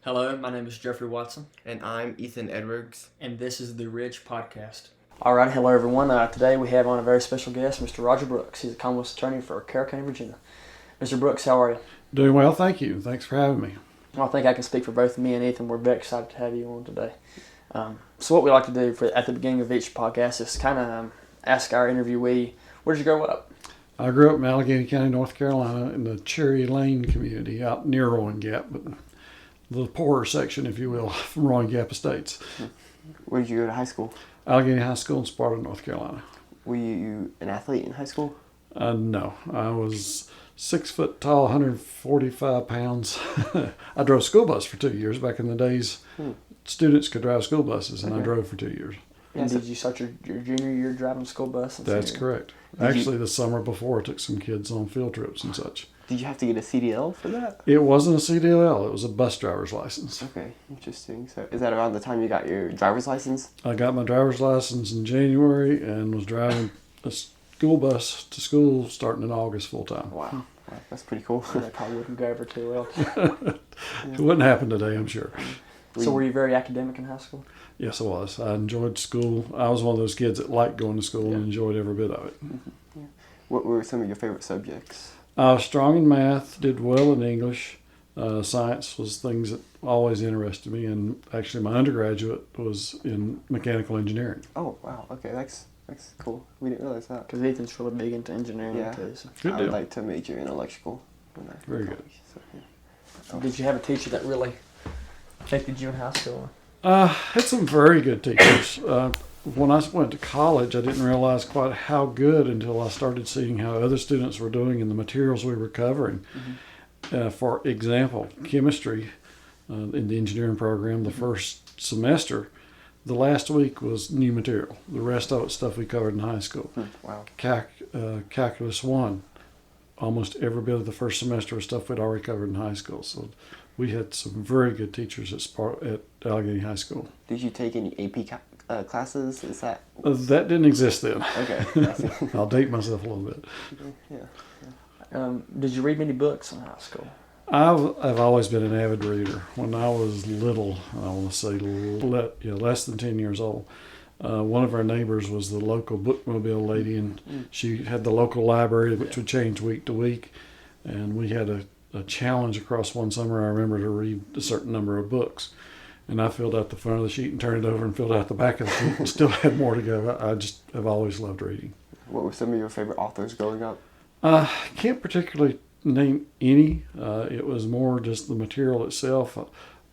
Hello, my name is Jeffrey Watson, And I'm Ethan Edwards. and this is the Ridge Podcast. All right, hello everyone. Today we have on a very special guest, Mr. Roger Brooks. He's a Commonwealth Attorney for Carroll County, Virginia. Mr. Brooks, how are you? Doing well, thank you. Thanks for having me. Well, I think I can speak for both me and Ethan. We're very excited to have you on today. So what we like to do at the beginning of each podcast is kind of ask our interviewee, where did you grow up? I grew up in Allegheny County, North Carolina, in the Cherry Lane community out near Rowan Gap, but the poorer section, if you will, from Rowan Gap Estates. Where did you go to high school? Allegheny High School in Sparta, North Carolina. Were you an athlete in high school? No, I was 6 foot tall, 145 pounds. I drove school bus for 2 years. Back in the days, students could drive school buses, and I drove for 2 years. And did you start your junior year driving a school bus? That's correct. Actually, the summer before, I took some kids on field trips and such. Did you have to get a CDL for that? It wasn't a CDL, it was a bus driver's license. Okay, interesting. So is that around the time you got your driver's license? I got my driver's license in January and was driving a school bus to school starting in August full time. Wow, that's pretty cool. That probably wouldn't go over too well. It wouldn't happen today, I'm sure. So were you very academic in high school? Yes, I was. I enjoyed school. I was one of those kids that liked going to school and enjoyed every bit of it. Yeah. What were some of your favorite subjects? I was strong in math, did well in English. Science was things that always interested me, and actually my undergraduate was in mechanical engineering. Oh, wow. Okay, that's cool. We didn't realize that. Because Ethan's really big into engineering Yeah. too. So. Good I deal. would like to major in electrical. When I Very good. college, so, yeah. Did you have a teacher that really affected you in high school? Had some very good teachers. When I went to college, I didn't realize quite how good until I started seeing how other students were doing and the materials we were covering. For example, chemistry in the engineering program, the first semester, the last week was new material. The rest of it stuff we covered in high school. Wow. Calculus 1, almost every bit of the first semester was stuff we'd already covered in high school. So we had some very good teachers at Allegheny High School. Did you take any AP classes? Is that... That didn't exist then. Okay. I'll date myself a little bit. Yeah. Did you read many books in high school? I've always been an avid reader. When I was little, I want to say less than 10 years old, one of our neighbors was the local bookmobile lady, and she had the local library, which would change week to week. And we had a challenge across one summer, I remember, to read a certain number of books. And I filled out the front of the sheet and turned it over and filled out the back of the sheet and still had more to go. I just have always loved reading. What were some of your favorite authors growing up? I can't particularly name any. It was more just the material itself.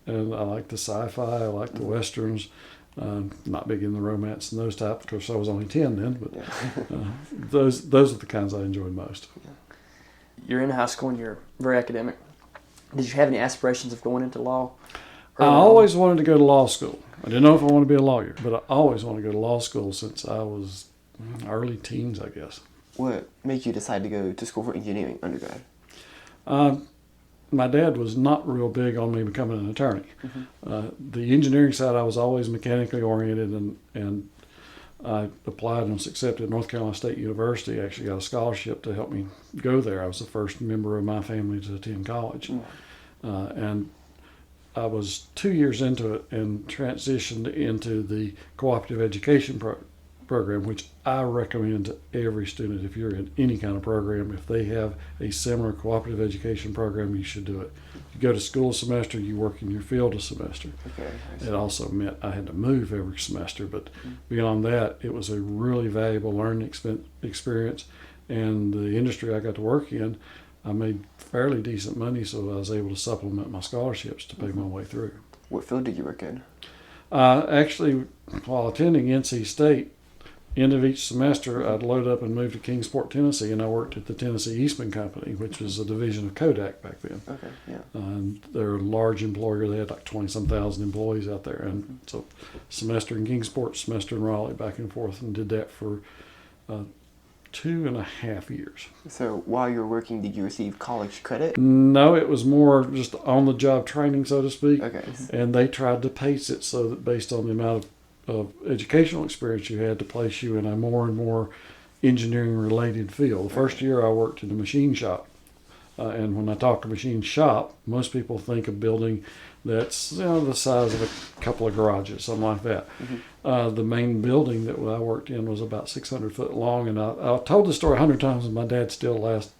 And I like the sci-fi, I like the westerns. Not big in the romance and those types, because I was only 10 then. But those are the kinds I enjoyed most. You're in high school and you're very academic. Did you have any aspirations of going into law? I always wanted to go to law school. I didn't know if I wanted to be a lawyer, but I always wanted to go to law school since I was early teens, I guess. What made you decide to go to school for engineering undergrad? My dad was not real big on me becoming an attorney. The engineering side, I was always mechanically oriented, and I applied and was accepted at North Carolina State University. I actually got a scholarship to help me go there. I was the first member of my family to attend college. And I was 2 years into it and transitioned into the Cooperative Education program, which I recommend to every student. If you're in any kind of program, if they have a similar Cooperative Education program, you should do it. You go to school a semester, you work in your field a semester. Okay. It also meant I had to move every semester, but beyond that, it was a really valuable learning experience. And the industry I got to work in, I made fairly decent money, so I was able to supplement my scholarships to pay my way through. What field did you work in? Actually, while attending NC State, end of each semester, I'd load up and move to Kingsport, Tennessee, and I worked at the Tennessee Eastman Company, which was a division of Kodak back then. Okay, yeah. And they're a large employer. They had like 20-some thousand employees out there. And so semester in Kingsport, semester in Raleigh, back and forth, and did that for 2.5 years. So while you were working, did you receive college credit? No, it was more just on-the-job training, so to speak. Okay. And they tried to pace it so that based on the amount of educational experience you had, to place you in a more and more engineering-related field. The first year I worked in a machine shop And when I talk a machine shop, most people think a building that's the size of a couple of garages, something like that. The main building that I worked in was about 600 foot long, and I told the story 100 times, and my dad still laughs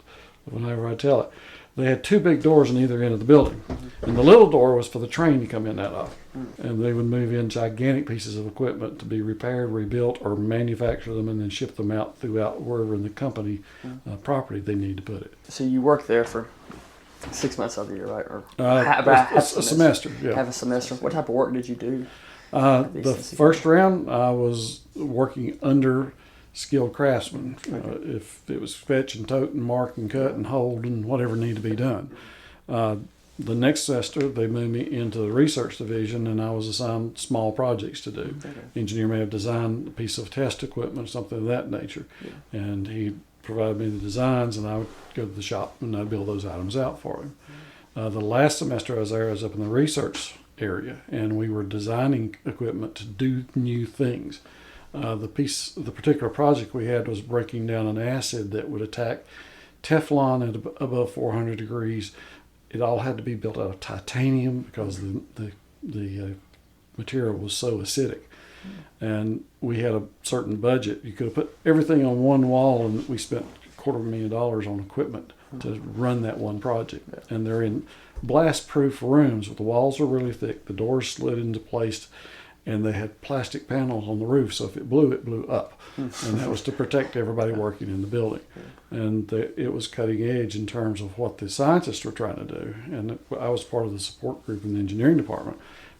whenever I tell it. They had two big doors on either end of the building, and the little door was for the train to come in that off. And they would move in gigantic pieces of equipment to be repaired, rebuilt, or manufacture them and then ship them out throughout wherever in the company property they need to put it. So you worked there for 6 months of the year, right? Or A semester, yeah. Half a semester. What type of work did you do? The first round, I was working under skilled craftsmen. If it was fetch and tote and mark and cut and hold and whatever needed to be done. The next semester, they moved me into the research division, and I was assigned small projects to do. The engineer may have designed a piece of test equipment or something of that nature, and he provided me the designs, and I would go to the shop and I'd build those items out for him. The last semester I was there, I was up in the research area, and we were designing equipment to do new things. The particular project we had was breaking down an acid that would attack Teflon at above 400 degrees. It all had to be built out of titanium because the material was so acidic. And we had a certain budget. You could have put everything on one wall, and we spent $250,000 on equipment to run that one project. And they're in blast-proof rooms. The walls are really thick. The doors slid into place, and they had plastic panels on the roof, so if it blew up. And that was to protect everybody working in the building. And it was cutting edge in terms of what the scientists were trying to do. And I was part of the support group in the engineering department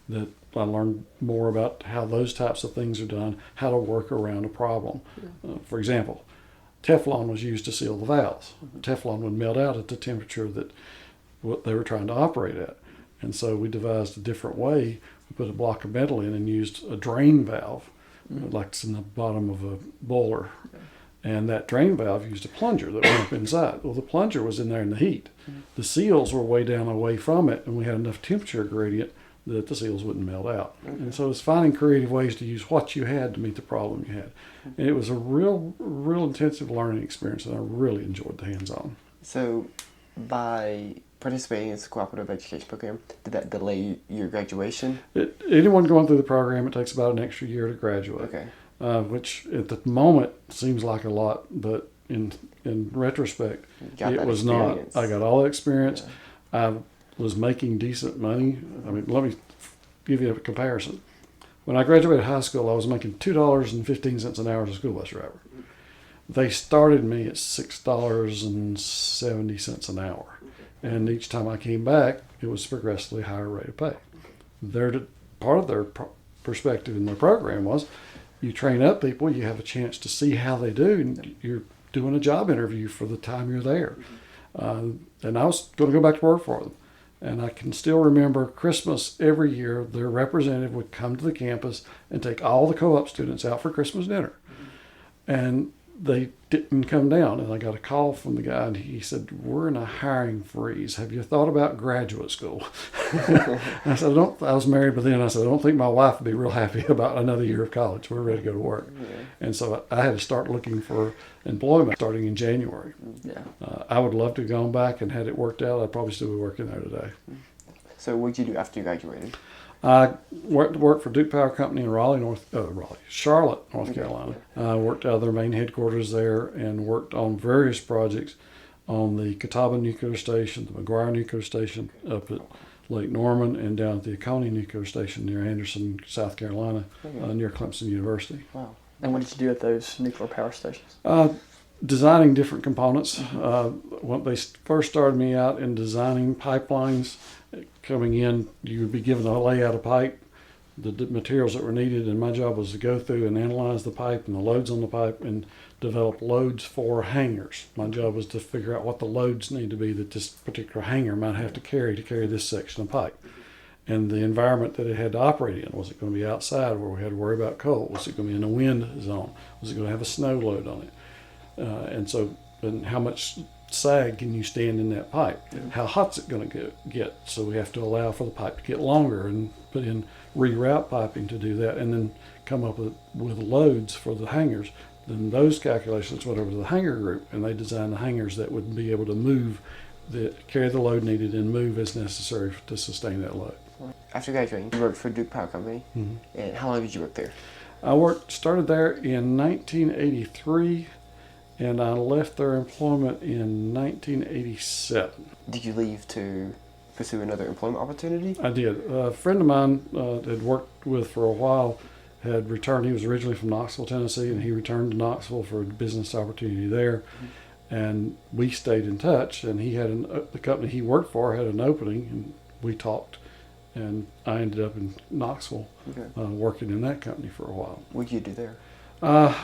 that I learned more about how those types of things are done, how to work around a problem. For example, Teflon was used to seal the valves. Teflon would melt out at the temperature that what they were trying to operate at. And so we devised a different way. We put a block of metal in and used a drain valve, like it's in the bottom of a boiler. And that drain valve used a plunger that went up inside. Well, the plunger was in there in the heat. The seals were way down away from it, and we had enough temperature gradient that the seals wouldn't melt out. And so it's finding creative ways to use what you had to meet the problem you had. And it was a real intensive learning experience, and I really enjoyed the hands-on. So by participating in this Cooperative Education program, did that delay your graduation? Anyone going through the program, it takes about an extra year to graduate. Okay. Which at the moment seems like a lot, but in retrospect, it was not. I got all the experience. Yeah. I was making decent money. I mean, let me give you a comparison. When I graduated high school, I was making $2.15 an hour as a school bus driver. They started me at $6.70 an hour. And each time I came back, it was progressively higher rate of pay. Part of their perspective in their program was, you train up people, you have a chance to see how they do, and you're doing a job interview for the time you're there. And I was going to go back to work for them. And I can still remember Christmas every year, their representative would come to the campus and take all the co-op students out for Christmas dinner. And they didn't come down, and I got a call from the guy, and he said, "We're in a hiring freeze. Have you thought about graduate school?" I said, I was married by then. I said, "I don't think my wife would be real happy about another year of college. We're ready to go to work." And so I had to start looking for employment starting in January. I would love to have gone back and had it worked out. I'd probably still be working there today. So what did you do after you graduated? I worked for Duke Power Company in Charlotte, North Carolina. I worked out of their main headquarters there and worked on various projects on the Catawba Nuclear Station, the McGuire Nuclear Station up at Lake Norman, and down at the Oconee Nuclear Station near Anderson, South Carolina, near Clemson University. Wow. And what did you do at those nuclear power stations? Designing different components. When they first started me out in designing pipelines, coming in, you would be given a layout of pipe, the materials that were needed, and my job was to go through and analyze the pipe and the loads on the pipe and develop loads for hangars. My job was to figure out what the loads need to be that this particular hangar might have to carry this section of pipe. And the environment that it had to operate in. Was it going to be outside where we had to worry about cold? Was it going to be in a wind zone? Was it going to have a snow load on it? And how much sag can you stand in that pipe? How hot's it going to get? So we have to allow for the pipe to get longer and put in reroute piping to do that, and then come up with loads for the hangars. Then those calculations went over to the hangar group, and they designed the hangars that would be able to move carry the load needed and move as necessary to sustain that load. After graduating, you worked for Duke Power Company. Mm-hmm. And how long did you work there? I started there in 1983, and I left their employment in 1987. Did you leave to pursue another employment opportunity? I did. A friend of mine had worked with for a while had returned. He was originally from Knoxville, Tennessee, and he returned to Knoxville for a business opportunity there. And we stayed in touch, and he had the company he worked for had an opening, and we talked. And I ended up in Knoxville, working in that company for a while. What did you do there?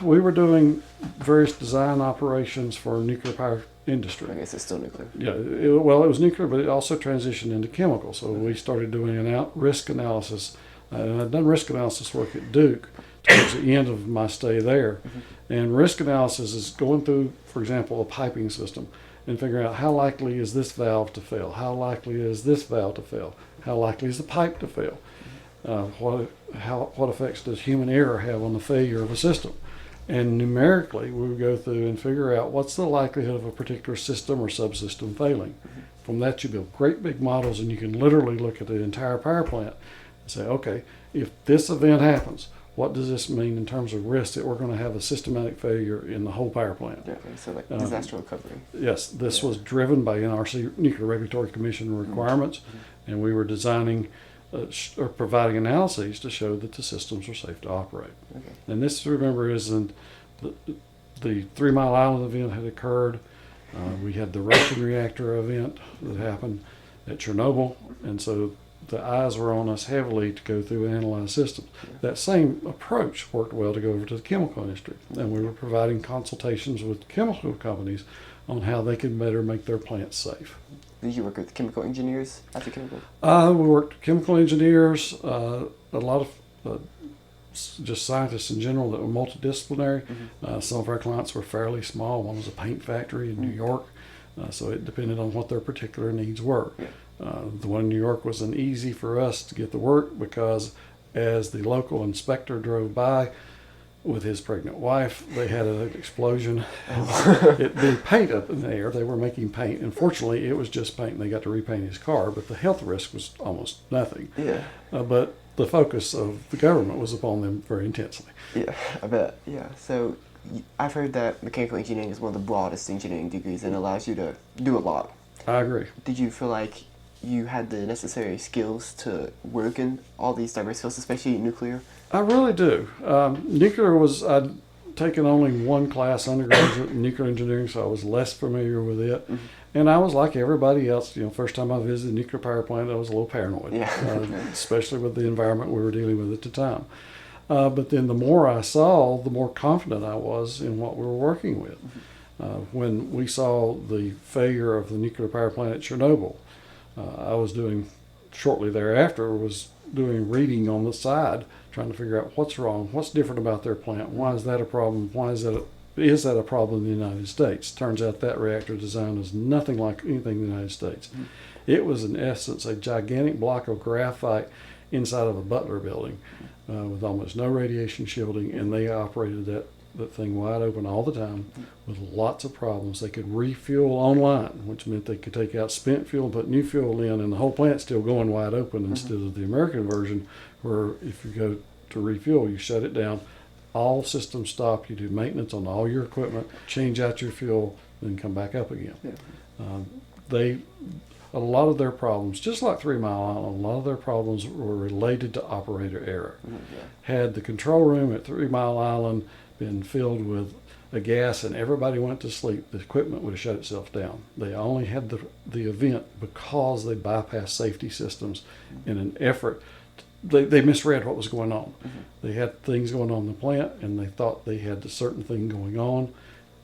We were doing various design operations for nuclear power industry. I guess it's still nuclear. Yeah, it was nuclear, but it also transitioned into chemical. So we started doing risk analysis, and I'd done risk analysis work at Duke towards the end of my stay there. And risk analysis is going through, for example, a piping system and figuring out how likely is this valve to fail, how likely is this valve to fail, how likely is the pipe to fail, what effects does human error have on the failure of a system. And numerically, we would go through and figure out what's the likelihood of a particular system or subsystem failing. From that, you build great big models, and you can literally look at the entire power plant and say, okay, if this event happens, what does this mean in terms of risk that we're going to have a systematic failure in the whole power plant? Okay, so like disaster recovery. Yes, this was driven by NRC, Nuclear Regulatory Commission requirements, and we were designing or providing analyses to show that the systems are safe to operate. Okay. And this, remember, isn't the 3 Mile Island event had occurred. We had the Russian reactor event that happened at Chernobyl, and so the eyes were on us heavily to go through and analyze systems. That same approach worked well to go over to the chemical industry, and we were providing consultations with chemical companies on how they could better make their plants safe. Did you work with chemical engineers after chemical? We worked with chemical engineers, a lot of just scientists in general that were multidisciplinary. Some of our clients were fairly small. One was a paint factory in New York, so it depended on what their particular needs were. The one in New York was an easy for us to get the work because as the local inspector drove by with his pregnant wife, they had an explosion. It being paint up in the air. They were making paint, and fortunately it was just paint, and they got to repaint his car, but the health risk was almost nothing. But the focus of the government was upon them very intensely. Yeah, I bet. Yeah, so I've heard that mechanical engineering is one of the broadest engineering degrees and allows you to do a lot. I agree. Did you feel like you had the necessary skills to work in all these diverse fields, especially nuclear? I really do. Nuclear was, I'd taken only one class undergraduate in nuclear engineering, so I was less familiar with it. And I was like everybody else, first time I visited a nuclear power plant, I was a little paranoid, especially with the environment we were dealing with at the time. But then the more I saw, the more confident I was in what we were working with. When we saw the failure of the nuclear power plant at Chernobyl, I was shortly thereafter, was doing reading on the side, trying to figure out what's wrong, what's different about their plant, why is that a problem, is that a problem in the United States? Turns out that reactor design is nothing like anything in the United States. It was in essence a gigantic block of graphite inside of a Butler building with almost no radiation shielding, and they operated that thing wide open all the time with lots of problems. They could refuel online, which meant they could take out spent fuel and put new fuel in, and the whole plant's still going wide open instead of the American version where if you go to refuel, you shut it down, all systems stop, you do maintenance on all your equipment, change out your fuel, then come back up again. A lot of their problems, just like 3 Mile Island, a lot of their problems were related to operator error. Had the control room at 3 Mile Island been filled with a gas and everybody went to sleep, the equipment would have shut itself down. They only had the event because they bypassed safety systems in an effort. They misread what was going on. They had things going on in the plant and they thought they had a certain thing going on.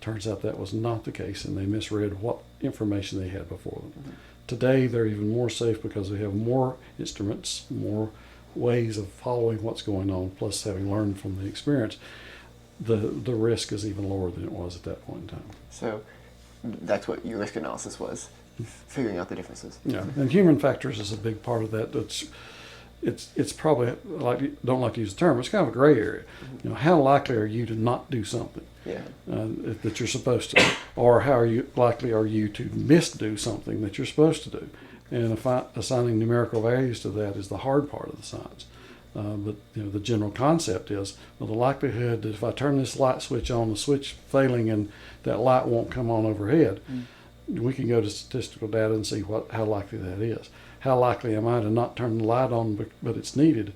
Turns out that was not the case, and they misread what information they had before them. Today they're even more safe because they have more instruments, more ways of following what's going on, plus having learned from the experience. The risk is even lower than it was at that point in time. So that's what your risk analysis was, figuring out the differences. Yeah, and human factors is a big part of that. it's probably, don't like to use the term, it's kind of a gray area. You know, how likely are you to not do something that you're supposed to, or how likely are you to misdo something that you're supposed to do? And assigning numerical values to that is the hard part of the science. But you know, the general concept is, well, the likelihood that if I turn this light switch on, the switch failing and that light won't come on overhead, we can go to statistical data and see how likely that is. How likely am I to not turn the light on but it's needed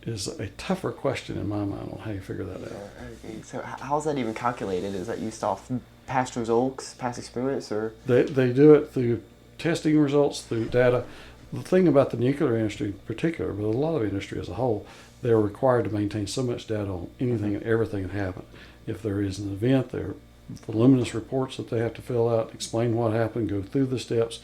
is a tougher question in my mind on how you figure that out. Okay. So how is that even calculated? Is that used off past results, past experiments, or? They do it through testing results, through data. The thing about the nuclear industry in particular, but a lot of industry as a whole, they're required to maintain so much data on anything and everything that happened. If there is an event, there are voluminous reports that they have to fill out, explain what happened, go through the steps.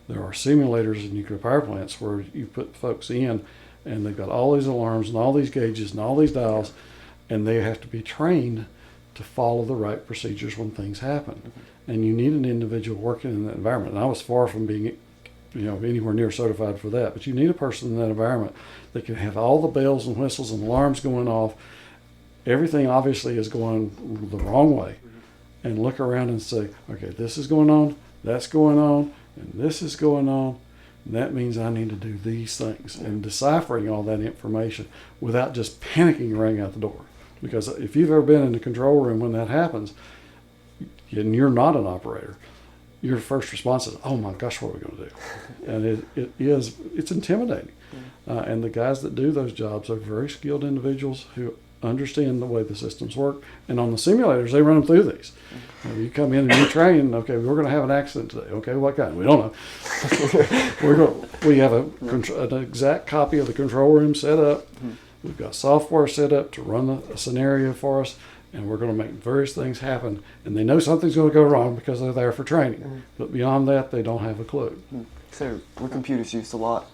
There are simulators in nuclear power plants where you put folks in and they've got all these alarms and all these gauges and all these dials, and they have to be trained to follow the right procedures when things happen. And you need an individual working in that environment. And I was far from being anywhere near certified for that, but you need a person in that environment that can have all the bells and whistles and alarms going off. Everything obviously is going the wrong way, and look around and say, okay, this is going on, that's going on, and this is going on, and that means I need to do these things, and deciphering all that information without just panicking running out the door. Because if you've ever been in the control room when that happens, and you're not an operator, your first response is, oh my gosh, what are we going to do? And it's intimidating. And the guys that do those jobs are very skilled individuals who understand the way the systems work. And on the simulators, they run them through these. You come in and you train, okay, we're going to have an accident today. Okay, what kind? We don't know. We have an exact copy of the control room set up. We've got software set up to run a scenario for us, and we're going to make various things happen. And they know something's going to go wrong because they're there for training. But beyond that, they don't have a clue. So were computers used a lot?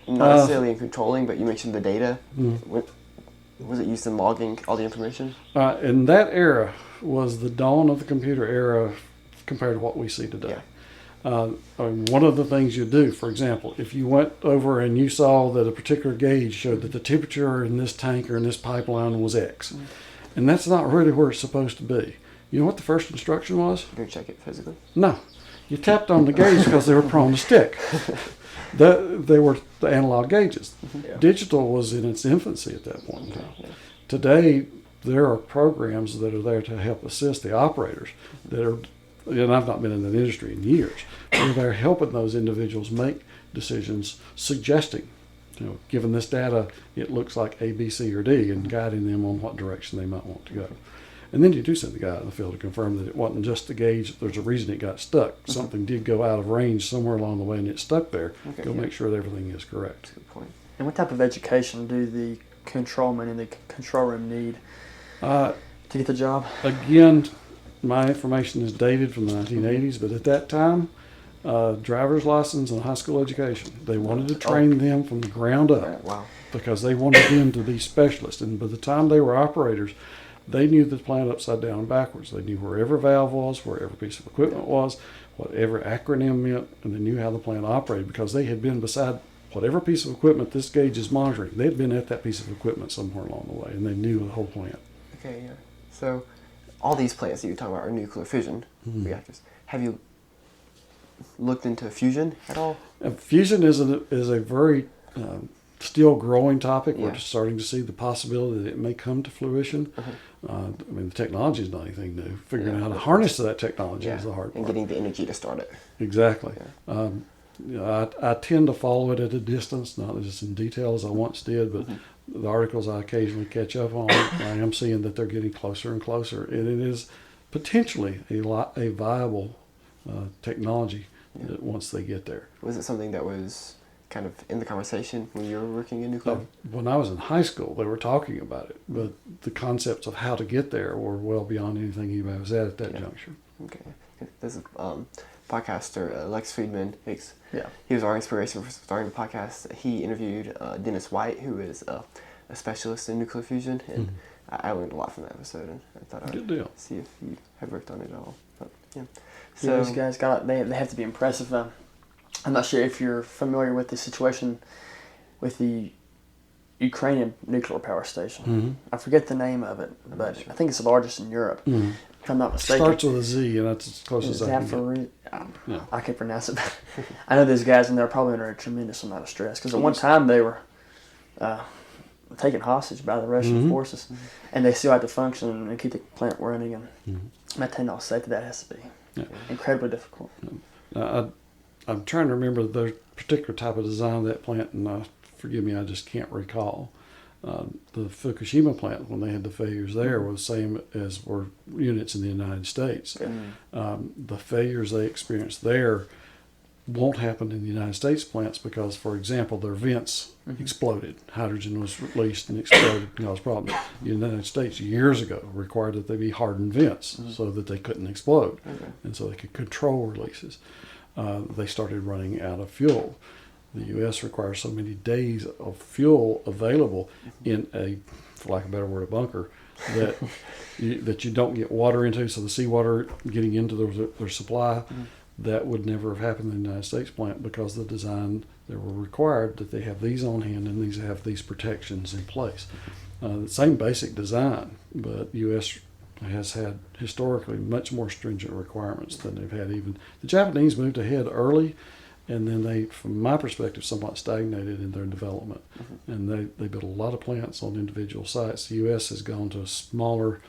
Not necessarily in controlling, but you mentioned the data. Was it used in logging all the information? In that era was the dawn of the computer era compared to what we see today. One of the things you do, for example, if you went over and you saw that a particular gauge showed that the temperature in this tank or in this pipeline was X, and that's not really where it's supposed to be. You know what the first instruction was? Go check it physically? No. You tapped on the gauge because they were prone to stick. They were the analog gauges. Digital was in its infancy at that point in time. Today, there are programs that are there to help assist the operators that are, and I've not been in that industry in years, but they're helping those individuals make decisions, suggesting, given this data, it looks like A, B, C, or D, and guiding them on what direction they might want to go. And then you do send the guy out in the field to confirm that it wasn't just the gauge. There's a reason it got stuck. Something did go out of range somewhere along the way and it stuck there. Make sure that everything is correct. That's a good point. And what type of education do the controlmen in the control room need to get the job? Again, my information is dated from the 1980s, but at that time, driver's license and high school education. They wanted to train them from the ground up because they wanted them to be specialists. And by the time they were operators, they knew the plant upside down and backwards. They knew where every valve was, where every piece of equipment was, what every acronym meant, and they knew how the plant operated because they had been beside whatever piece of equipment this gauge is monitoring. They had been at that piece of equipment somewhere along the way, and they knew the whole plant. Okay, yeah. So all these plants that you're talking about are nuclear fission reactors. Have you looked into fusion at all? Fusion is a very still growing topic. We're just starting to see the possibility that it may come to fruition. The technology is not anything new. Figuring out how to harness that technology is the hard part. And getting the energy to start it. Exactly. I tend to follow it at a distance, not as in detail as I once did, but the articles I occasionally catch up on, I am seeing that they're getting closer and closer. And it is potentially a viable technology once they get there. Was it something that was kind of in the conversation when you were working in nuclear? When I was in high school, they were talking about it, but the concepts of how to get there were well beyond anything anybody was at that juncture. Okay. This is podcaster Lex Friedman. He was our inspiration for starting the podcast. He interviewed Dennis White, who is a specialist in nuclear fusion, and I learned a lot from that episode, and I thought I'd see if you had worked on it at all. But, So these guys they have to be impressive. I'm not sure if you're familiar with the situation with the Ukrainian nuclear power station. I forget the name of it, but I think it's the largest in Europe. If I'm not mistaken. Starts with a Z, and that's as close as I can get. I can't pronounce it. I know these guys, and they're probably under a tremendous amount of stress because at one time they were taken hostage by the Russian forces, and they still have to function and keep the plant running and maintain all safety. That has to be incredibly difficult. I'm trying to remember the particular type of design of that plant, and forgive me, I just can't recall. The Fukushima plant, when they had the failures there, was the same as were units in the United States. The failures they experienced there won't happen in the United States plants because, for example, their vents exploded. Hydrogen was released and exploded and caused problems. The United States years ago required that they be hardened vents so that they couldn't explode and so they could control releases. They started running out of fuel. The U.S. requires so many days of fuel available in a, for lack of a better word, a bunker, that you don't get water into. So the seawater getting into their supply, that would never have happened in the United States plant because the design, they were required that they have these on hand and these have these protections in place. The same basic design, but the U.S. has had historically much more stringent requirements than they've had even. The Japanese moved ahead early, and then they, from my perspective, somewhat stagnated in their development. And they built a lot of plants on individual sites. The U.S. has gone to smaller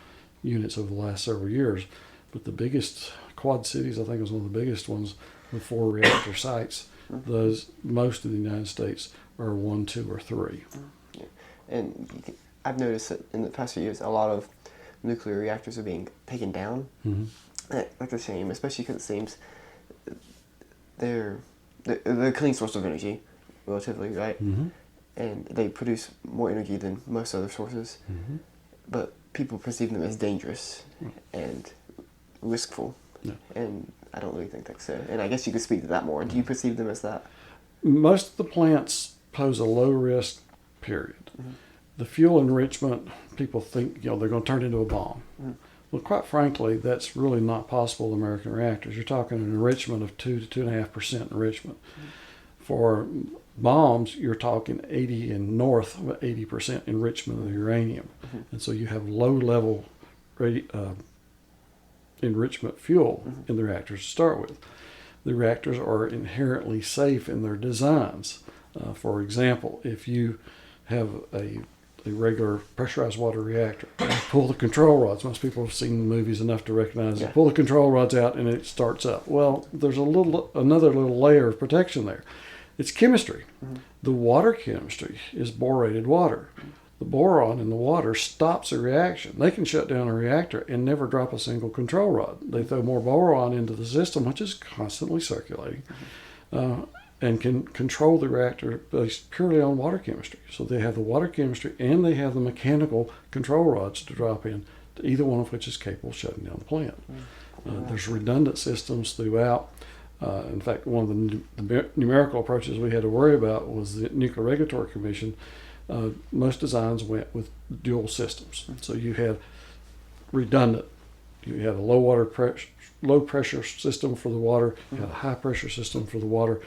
units over the last several years, but the biggest Quad Cities, I think, was one of the biggest ones with 4 reactor sites. Those, most of the United States are 1, 2, or 3. And I've noticed that in the past few years, a lot of nuclear reactors are being taken down. Like a shame, especially because it seems they're a clean source of energy, relatively, right? And they produce more energy than most other sources. But people perceive them as dangerous and riskful. And I don't really think that's so. And I guess you could speak to that more. Do you perceive them as that? Most of the plants pose a low risk, period. The fuel enrichment, people think they're going to turn into a bomb. Well, quite frankly, that's really not possible in American reactors. You're talking an enrichment of 2 to 2.5% enrichment. For bombs, you're talking 80 and north of 80% enrichment of the uranium. And so you have low level enrichment fuel in the reactors to start with. The reactors are inherently safe in their designs. For example, if you have a regular pressurized water reactor, pull the control rods. Most people have seen the movies enough to recognize it. Pull the control rods out and it starts up. Well, there's another little layer of protection there. It's chemistry. The water chemistry is borated water. The boron in the water stops a reaction. They can shut down a reactor and never drop a single control rod. They throw more boron into the system, which is constantly circulating, and can control the reactor based purely on water chemistry. So they have the water chemistry and they have the mechanical control rods to drop in, to either one of which is capable of shutting down the plant. There's redundant systems throughout. In fact, one of the numerical approaches we had to worry about was the Nuclear Regulatory Commission. Most designs went with dual systems. So you had redundant. You had a low pressure system for the water. You had a high pressure system for the water.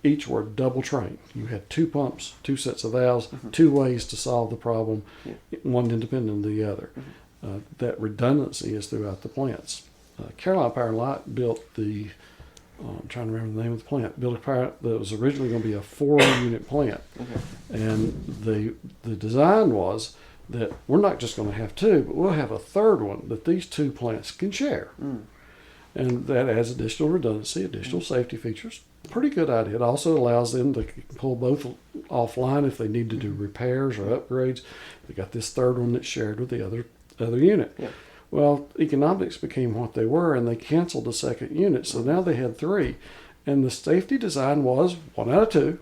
Each were double trained. You had 2 pumps, 2 sets of valves, 2 ways to solve the problem, one independent of the other. That redundancy is throughout the plants. Carolina Power and Light built the, I'm trying to remember the name of the plant, built a plant that was originally going to be a 4-unit plant. And the design was that we're not just going to have 2, but we'll have a third one that these 2 plants can share. And that adds additional redundancy, additional safety features. Pretty good idea. It also allows them to pull both offline if they need to do repairs or upgrades. They got this third one that's shared with the other unit. Well, economics became what they were, and they canceled the second unit, so now they had 3. And the safety design was 1 out of 2.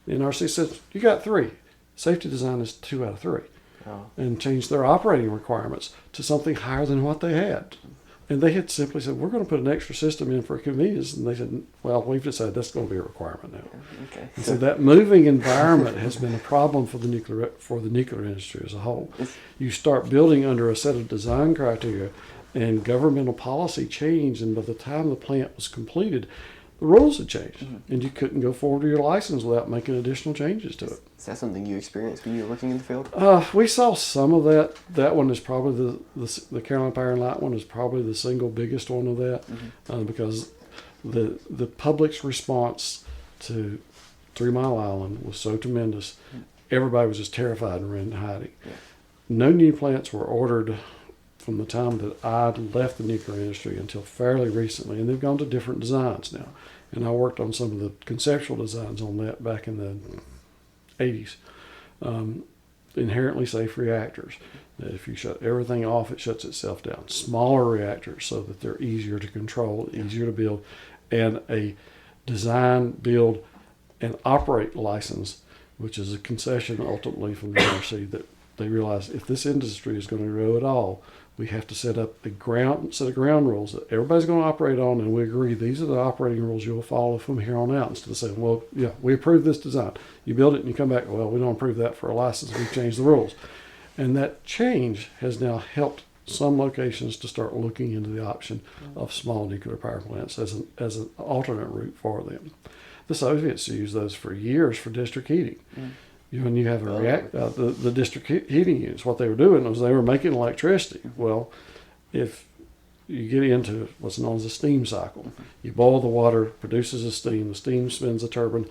The NRC says, you got 3. Safety design is 2 out of 3. And changed their operating requirements to something higher than what they had. And they had simply said, we're going to put an extra system in for convenience. And they said, well, we've decided that's going to be a requirement now. And so that moving environment has been a problem for the nuclear industry as a whole. You start building under a set of design criteria, and governmental policy changed. And by the time the plant was completed, the rules had changed, and you couldn't go forward with your license without making additional changes to it. Is that something you experienced when you were working in the field? We saw some of that. That one is probably the Carolina Power and Light one is probably the single biggest one of that, because the public's response to 3 Mile Island was so tremendous. Everybody was just terrified and ran into hiding. Yeah. No new plants were ordered from the time that I left the nuclear industry until fairly recently, and they've gone to different designs now. And I worked on some of the conceptual designs on that back in the 80s. Inherently safe reactors. If you shut everything off, it shuts itself down. Smaller reactors so that they're easier to control, easier to build, and a design, build, and operate license, which is a concession ultimately from the NRC, that they realize if this industry is going to grow at all, we have to set up a set of ground rules that everybody's going to operate on, and we agree these are the operating rules you'll follow from here on out, instead of saying, well, yeah, we approve this design. You build it and you come back, well, we don't approve that for a license, we've changed the rules. And that change has now helped some locations to start looking into the option of small nuclear power plants as an alternate route for them. The Soviets used those for years for district heating. When you have the district heating units, what they were doing was they were making electricity. Well, if you get into what's known as a steam cycle, you boil the water, produces a steam, the steam spins a turbine,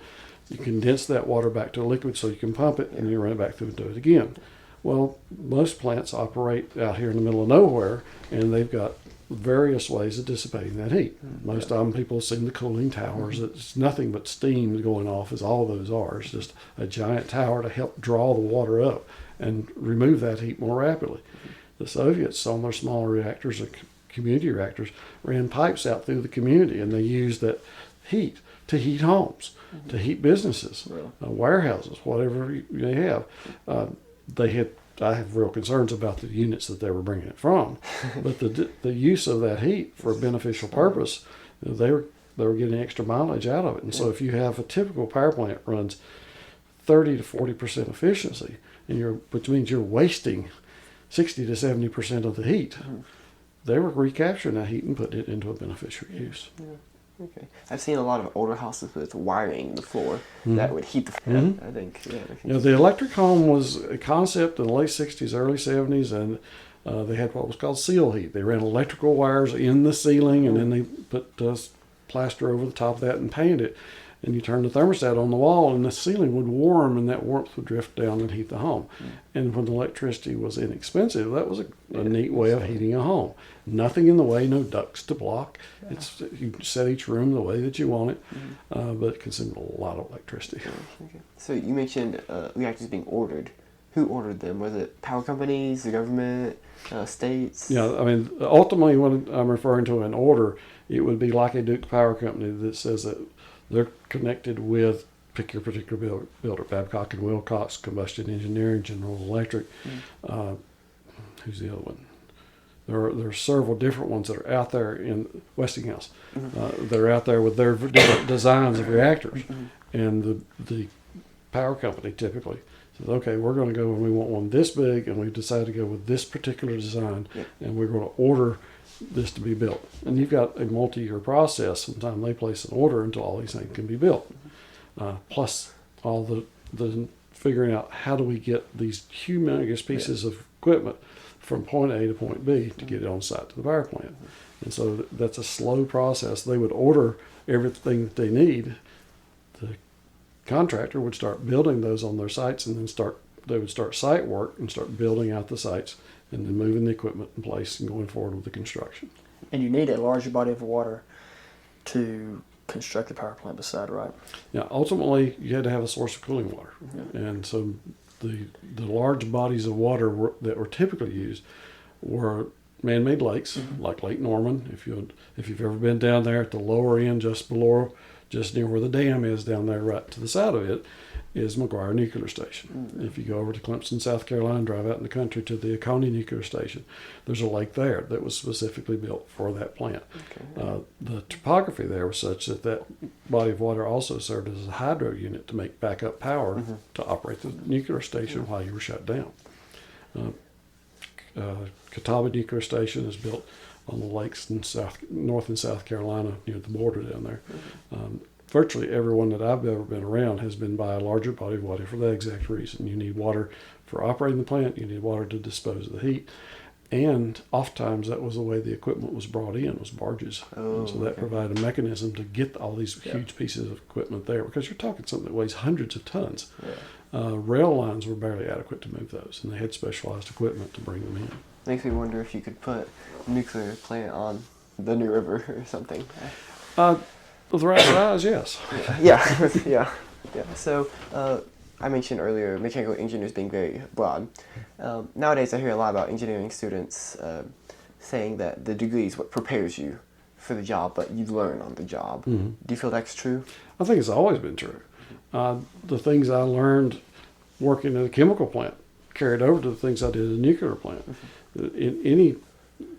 you condense that water back to a liquid so you can pump it, and you run it back through and do it again. Well, most plants operate out here in the middle of nowhere, and they've got various ways of dissipating that heat. Most of them, people have seen the cooling towers. It's nothing but steam going off, as all those are. It's just a giant tower to help draw the water up and remove that heat more rapidly. The Soviets, on their smaller reactors, community reactors, ran pipes out through the community, and they used that heat to heat homes, to heat businesses, warehouses, whatever you may have. I have real concerns about the units that they were bringing it from, but the use of that heat for a beneficial purpose, they were getting extra mileage out of it. And so if you have a typical power plant runs 30 to 40% efficiency, which means you're wasting 60 to 70% of the heat, they were recapturing that heat and putting it into a beneficial use. Okay. I've seen a lot of older houses with wiring in the floor that would heat the fan, I think. The electric home was a concept in the late 60s, early 70s, and they had what was called seal heat. They ran electrical wires in the ceiling, and then they put plaster over the top of that and painted it. And you turn the thermostat on the wall, and the ceiling would warm, and that warmth would drift down and heat the home. And when electricity was inexpensive, that was a neat way of heating a home. Nothing in the way, no ducts to block. You set each room the way that you want it, but it consumed a lot of electricity. Okay. So you mentioned reactors being ordered. Who ordered them? Was it power companies, the government, states? Yeah, I mean, ultimately, when I'm referring to an order, it would be like a Duke Power Company that says that they're connected with, pick your particular builder, Babcock and Wilcox, Combustion Engineering, General Electric. Who's the other one? There are several different ones that are out there in Westinghouse. They're out there with their different designs of reactors. And the power company typically says, okay, we're going to go and we want one this big, and we've decided to go with this particular design, and we're going to order this to be built. And you've got a multi-year process from the time they place an order until all these things can be built. Plus all the figuring out how do we get these humongous pieces of equipment from point A to point B to get it on site to the power plant. And so that's a slow process. They would order everything that they need. The contractor would start building those on their sites, and then they would start site work and start building out the sites, and then moving the equipment in place and going forward with the construction. And you need a larger body of water to construct the power plant beside, right? Yeah, ultimately, you had to have a source of cooling water. And so the large bodies of water that were typically used were man-made lakes, like Lake Norman. If you've ever been down there at the lower end, just near where the dam is down there, right to the side of it, is McGuire Nuclear Station. If you go over to Clemson, South Carolina, drive out in the country to the Oconee Nuclear Station, there's a lake there that was specifically built for that plant. The topography there was such that body of water also served as a hydro unit to make backup power to operate the nuclear station while you were shut down. Catawba Nuclear Station is built on the lakes in North and South Carolina near the border down there. Virtually everyone that I've ever been around has been by a larger body of water for that exact reason. You need water for operating the plant, you need water to dispose of the heat, and oftentimes that was the way the equipment was brought in, was barges. And so that provided a mechanism to get all these huge pieces of equipment there, because you're talking something that weighs hundreds of tons. Rail lines were barely adequate to move those, and they had specialized equipment to bring them in. Makes me wonder if you could put a nuclear plant on the New River or something. With the right size, yes. Yeah. So I mentioned earlier mechanical engineers being very broad. Nowadays I hear a lot about engineering students saying that the degree is what prepares you for the job, but you learn on the job. Do you feel that's true? I think it's always been true. The things I learned working in a chemical plant carried over to the things I did in a nuclear plant. In any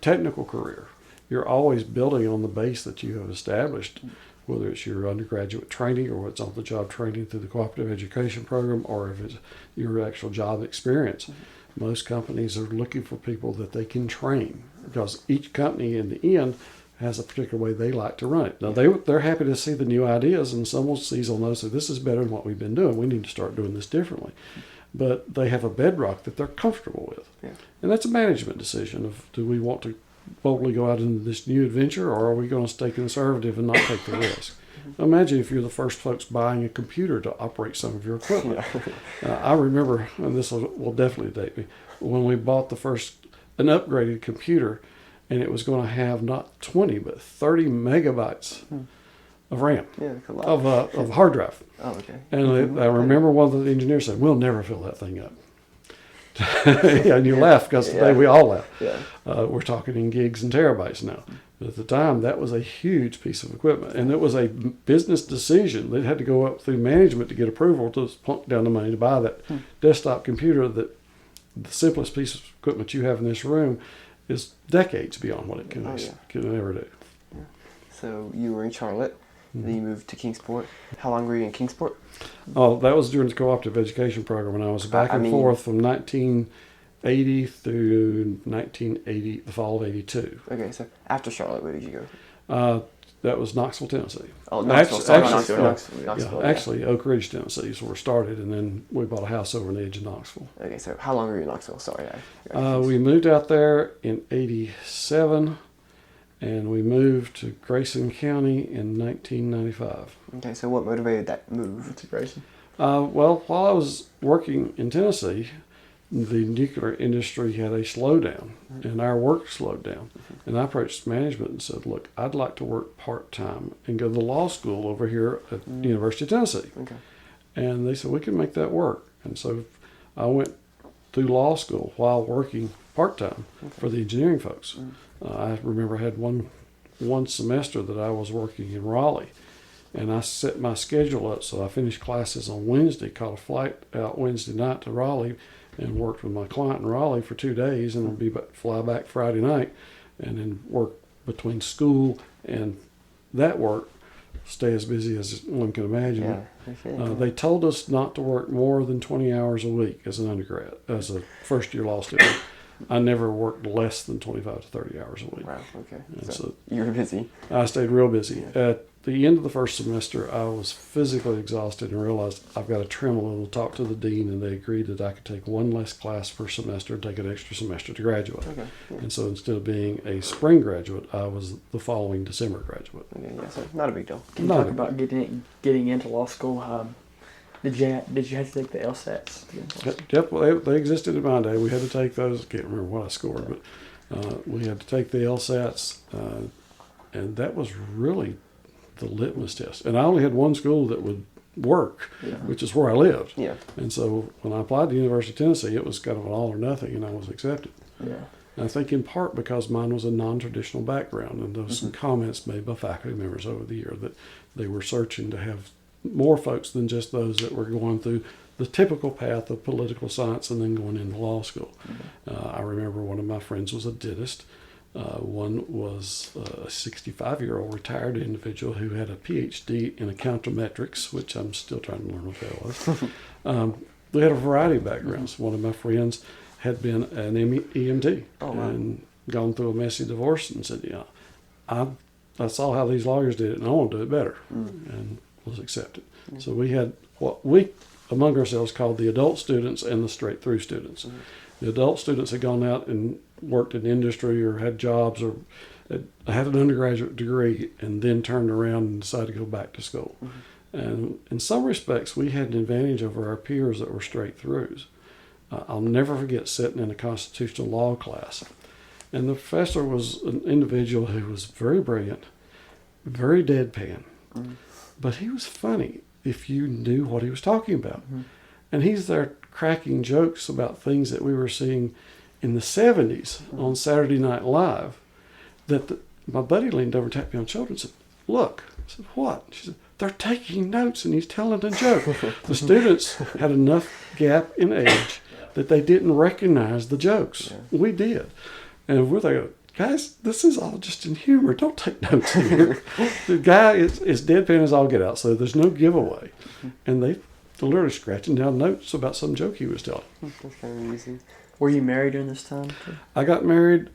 technical career, you're always building on the base that you have established, whether it's your undergraduate training or it's on-the-job training through the Cooperative Education program, or if it's your actual job experience. Most companies are looking for people that they can train, because each company in the end has a particular way they like to run it. Now, they're happy to see the new ideas, and someone sees on those that this is better than what we've been doing. We need to start doing this differently. But they have a bedrock that they're comfortable with. And that's a management decision of, do we want to boldly go out into this new adventure, or are we going to stay conservative and not take the risk? Imagine if you're the first folks buying a computer to operate some of your equipment. I remember, and this will definitely date me, when we bought an upgraded computer, and it was going to have not 20 but 30 megabytes of RAM, of hard drive. And I remember one of the engineers said, "We'll never fill that thing up." And you laugh, because today we all laugh. We're talking in gigs and terabytes now. But at the time, that was a huge piece of equipment, and it was a business decision. They had to go up through management to get approval to plunk down the money to buy that desktop computer. That the simplest piece of equipment you have in this room is decades beyond what it can ever do. So you were in Charlotte, then you moved to Kingsport. How long were you in Kingsport? Oh, that was during the Cooperative Education program, and I was back and forth from 1980 through 1980, the fall of 82. Okay, so after Charlotte, where did you go? That was Knoxville, Tennessee. Oh, Knoxville. Actually, Oak Ridge, Tennessee is where we started, and then we bought a house over on the edge of Knoxville. Okay, so how long were you in Knoxville? Sorry. We moved out there in 87, and we moved to Grayson County in 1995. Okay, so what motivated that move to Grayson? Well, while I was working in Tennessee, the nuclear industry had a slowdown, and our work slowed down. And I approached management and said, "Look, I'd like to work part-time and go to the law school over here at the University of Tennessee." And they said, "We can make that work." And so I went through law school while working part-time for the engineering folks. I remember I had one semester that I was working in Raleigh, and I set my schedule up so I finished classes on Wednesday, caught a flight out Wednesday night to Raleigh, and worked with my client in Raleigh for 2 days, and fly back Friday night, and then work between school and that work, stay as busy as one can imagine. They told us not to work more than 20 hours a week as an undergrad, as a first-year law student. I never worked less than 25 to 30 hours a week. Wow, okay. So you were busy. I stayed real busy. At the end of the first semester, I was physically exhausted and realized I've got to trim a little, talk to the dean, and they agreed that I could take one less class per semester and take an extra semester to graduate. And so instead of being a spring graduate, I was the following December graduate. So not a big deal. Can you talk about getting into law school? Did you have to take the LSATs? Yep, well, they existed in my day. We had to take those. I can't remember what I scored, but we had to take the LSATs, and that was really the litmus test. And I only had one school that would work, which is where I lived. And so when I applied to the University of Tennessee, it was kind of an all or nothing, and I was accepted. And I think in part because mine was a non-traditional background, and there was some comments made by faculty members over the year that they were searching to have more folks than just those that were going through the typical path of political science and then going into law school. I remember one of my friends was a dentist. One was a 65-year-old retired individual who had a PhD in econometrics, which I'm still trying to learn what that was. They had a variety of backgrounds. One of my friends had been an EMT and gone through a messy divorce and said, I saw how these lawyers did it, and I want to do it better, and was accepted. So we had what we, among ourselves, called the adult students and the straight-through students. The adult students had gone out and worked in industry or had jobs or had an undergraduate degree and then turned around and decided to go back to school. And in some respects, we had an advantage over our peers that were straight-throughs. I'll never forget sitting in a constitutional law class. And the professor was an individual who was very brilliant, very deadpan, but he was funny if you knew what he was talking about. And he's there cracking jokes about things that we were seeing in the 70s on Saturday Night Live that my buddy leaned over and tapped me on the shoulder and said, "Look." I said, "What?" She said, "They're taking notes and he's telling a joke." The students had enough gap in age that they didn't recognize the jokes. We did. And we're there, "Guys, this is all just in humor. Don't take notes here." The guy is deadpan as all get out, so there's no giveaway. And they literally scratching down notes about some joke he was telling. That's kind of amusing. Were you married during this time? I got married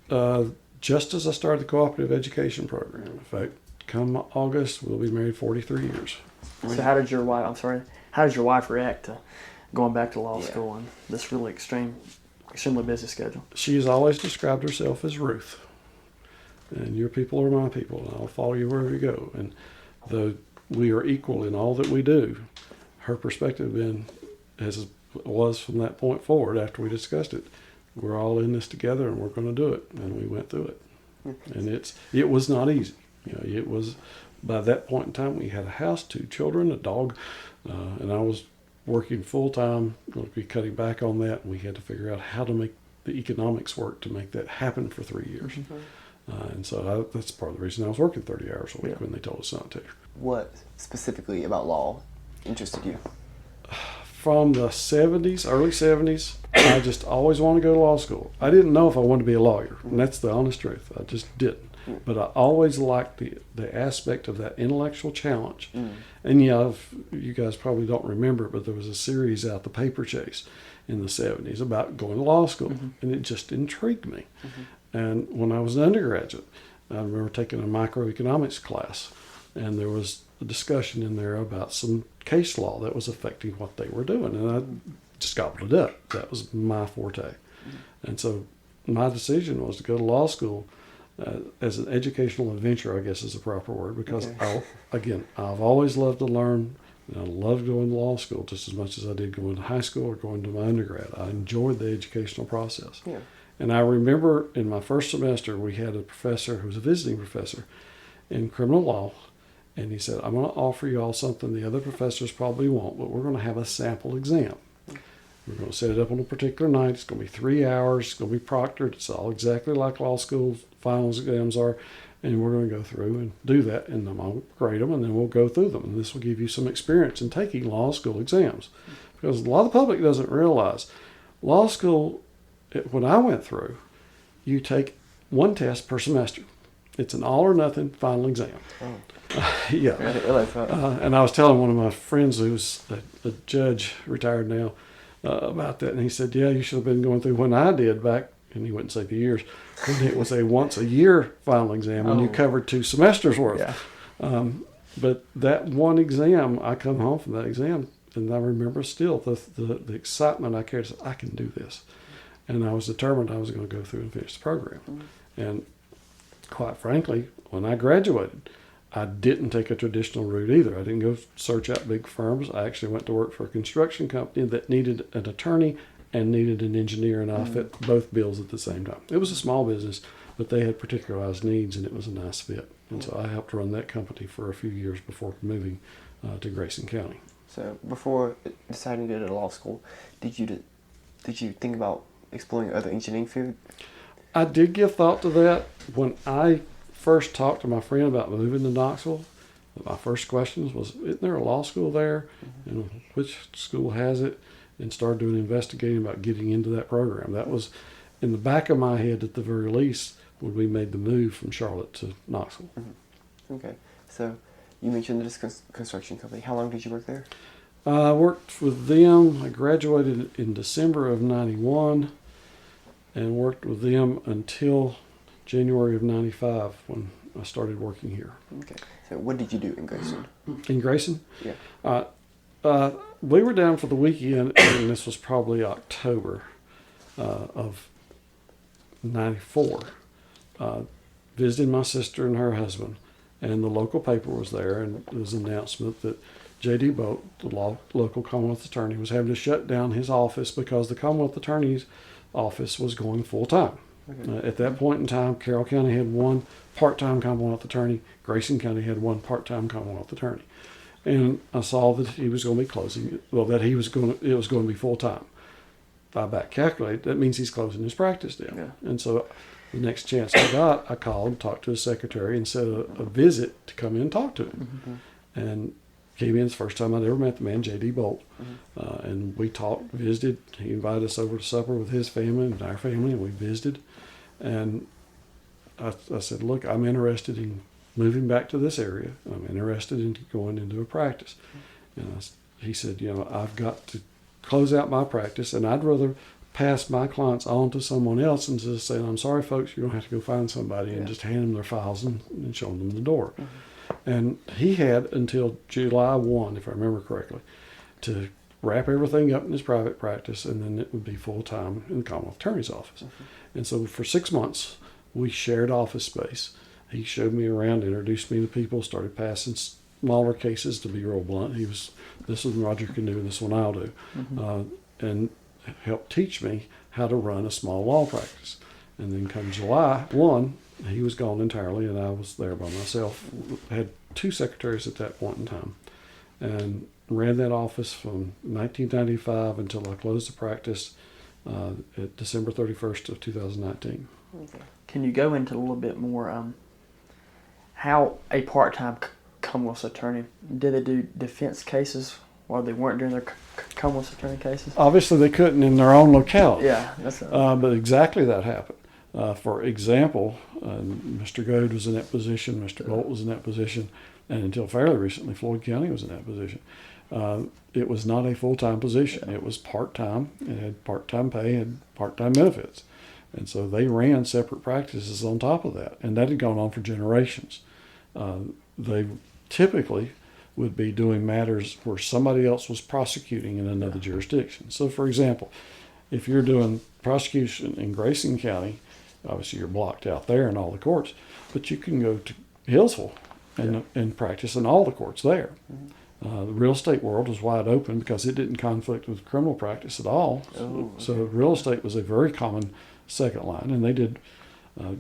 just as I started the Cooperative Education program. In fact, come August, we'll be married 43 years. So how did your wife react to going back to law school and this really extremely busy schedule? She's always described herself as Ruth. And your people are my people, and I'll follow you wherever you go. And though we are equal in all that we do, her perspective been, as it was from that point forward after we discussed it, we're all in this together and we're going to do it. And we went through it. And it was not easy. It was, by that point in time, we had a house, 2 children, a dog, and I was working full-time, going to be cutting back on that, and we had to figure out how to make the economics work to make that happen for 3 years. And so that's part of the reason I was working 30 hours a week when they told us not to. What specifically about law interested you? From the 70s, early 70s, I just always wanted to go to law school. I didn't know if I wanted to be a lawyer, and that's the honest truth. I just didn't. But I always liked the aspect of that intellectual challenge. And you guys probably don't remember it, but there was a series out, The Paper Chase, in the 70s about going to law school, and it just intrigued me. And when I was an undergraduate, I remember taking a microeconomics class, and there was a discussion in there about some case law that was affecting what they were doing, and I just gobbled it up. That was my forte. And so my decision was to go to law school as an educational adventure, I guess is the proper word, because I've always loved to learn, and I loved going to law school just as much as I did going to high school or going to my undergrad. I enjoyed the educational process. And I remember in my first semester, we had a professor who was a visiting professor in criminal law, and he said, "I'm going to offer you all something the other professors probably won't, but we're going to have a sample exam. We're going to set it up on a particular night. It's going to be 3 hours. It's going to be proctored. It's all exactly like law school finals exams are. And we're going to go through and do that. And I'm going to grade them, and then we'll go through them. And this will give you some experience in taking law school exams." Because a lot of the public doesn't realize law school, when I went through, you take 1 test per semester. It's an all or nothing final exam. I didn't realize that. And I was telling one of my friends who's a judge, retired now, about that, and he said, "Yeah, you should have been going through when I did back," and he wouldn't say the years, when it was a once a year final exam, and you covered 2 semesters worth. But that one exam, I come home from that exam, and I remember still the excitement I carried. I can do this, and I was determined I was going to go through and finish the program. And quite frankly, when I graduated, I didn't take a traditional route either. I didn't go search out big firms. I actually went to work for a construction company that needed an attorney and needed an engineer, and I fit both bills at the same time. It was a small business, but they had particularized needs, and it was a nice fit. And so I helped run that company for a few years before moving to Grayson County. So before deciding to go to law school, did you think about exploring other engineering fields? I did give thought to that. When I first talked to my friend about moving to Knoxville, my first questions was, "Isn't there a law school there? And which school has it?" And started doing investigating about getting into that program. That was in the back of my head at the very least when we made the move from Charlotte to Knoxville. Okay. So you mentioned this construction company. How long did you work there? I worked with them. I graduated in December of '91 and worked with them until January of '95 when I started working here. Okay. So what did you do in Grayson? In Grayson? Yeah. We were down for the weekend, and this was probably October of '94. Visiting my sister and her husband, and the local paper was there, and there was an announcement that J.D. Bolt, the local Commonwealth Attorney, was having to shut down his office because the Commonwealth Attorney's office was going full-time. Okay. At that point in time, Carroll County had one part-time Commonwealth Attorney. Grayson County had one part-time Commonwealth Attorney. And I saw that he was going to be closing, that it was going to be full-time. If I back calculate, that means he's closing his practice down. Yeah. And so the next chance I got, I called, talked to his secretary, and set a visit to come in and talk to him. Mm-hmm. And came in, it's the first time I'd ever met the man, J.D. Bolt. Mm-hmm. And we talked, visited. He invited us over to supper with his family and our family, and we visited. And I said, look, I'm interested in moving back to this area. I'm interested in going into a practice. And he said, I've got to close out my practice, and I'd rather pass my clients on to someone else and just say, I'm sorry, folks, you're going to have to go find somebody and just hand them their files and show them the door. Mm-hmm. And he had until July 1, if I remember correctly, to wrap everything up in his private practice, and then it would be full-time in the Commonwealth Attorney's office. Mm-hmm. And so for 6 months, we shared office space. He showed me around, introduced me to people, started passing smaller cases, to be real blunt. This one Roger can do, and this one I'll do. Mm-hmm. And helped teach me how to run a small law practice. And then come July 1, he was gone entirely, and I was there by myself. I had 2 secretaries at that point in time, and ran that office from 1995 until I closed the practice at December 31st of 2019. Okay. Can you go into a little bit more how a part-time Commonwealth attorney, did they do defense cases while they weren't doing their Commonwealth attorney cases? Obviously, they couldn't in their own locality. Yeah, but exactly that happened. For example, Mr. Goad was in that position, Mr. Bolt was in that position, and until fairly recently, Floyd County was in that position. It was not a full-time position. It was part-time. It had part-time pay and part-time benefits. And so they ran separate practices on top of that, and that had gone on for generations. They typically would be doing matters where somebody else was prosecuting in another jurisdiction. So, for example, if you're doing prosecution in Grayson County, obviously you're blocked out there in all the courts, but you can go to Hillsville and practice in all the courts there. Mm-hmm. The real estate world was wide open because it didn't conflict with criminal practice at all. So real estate was a very common second line, and they did,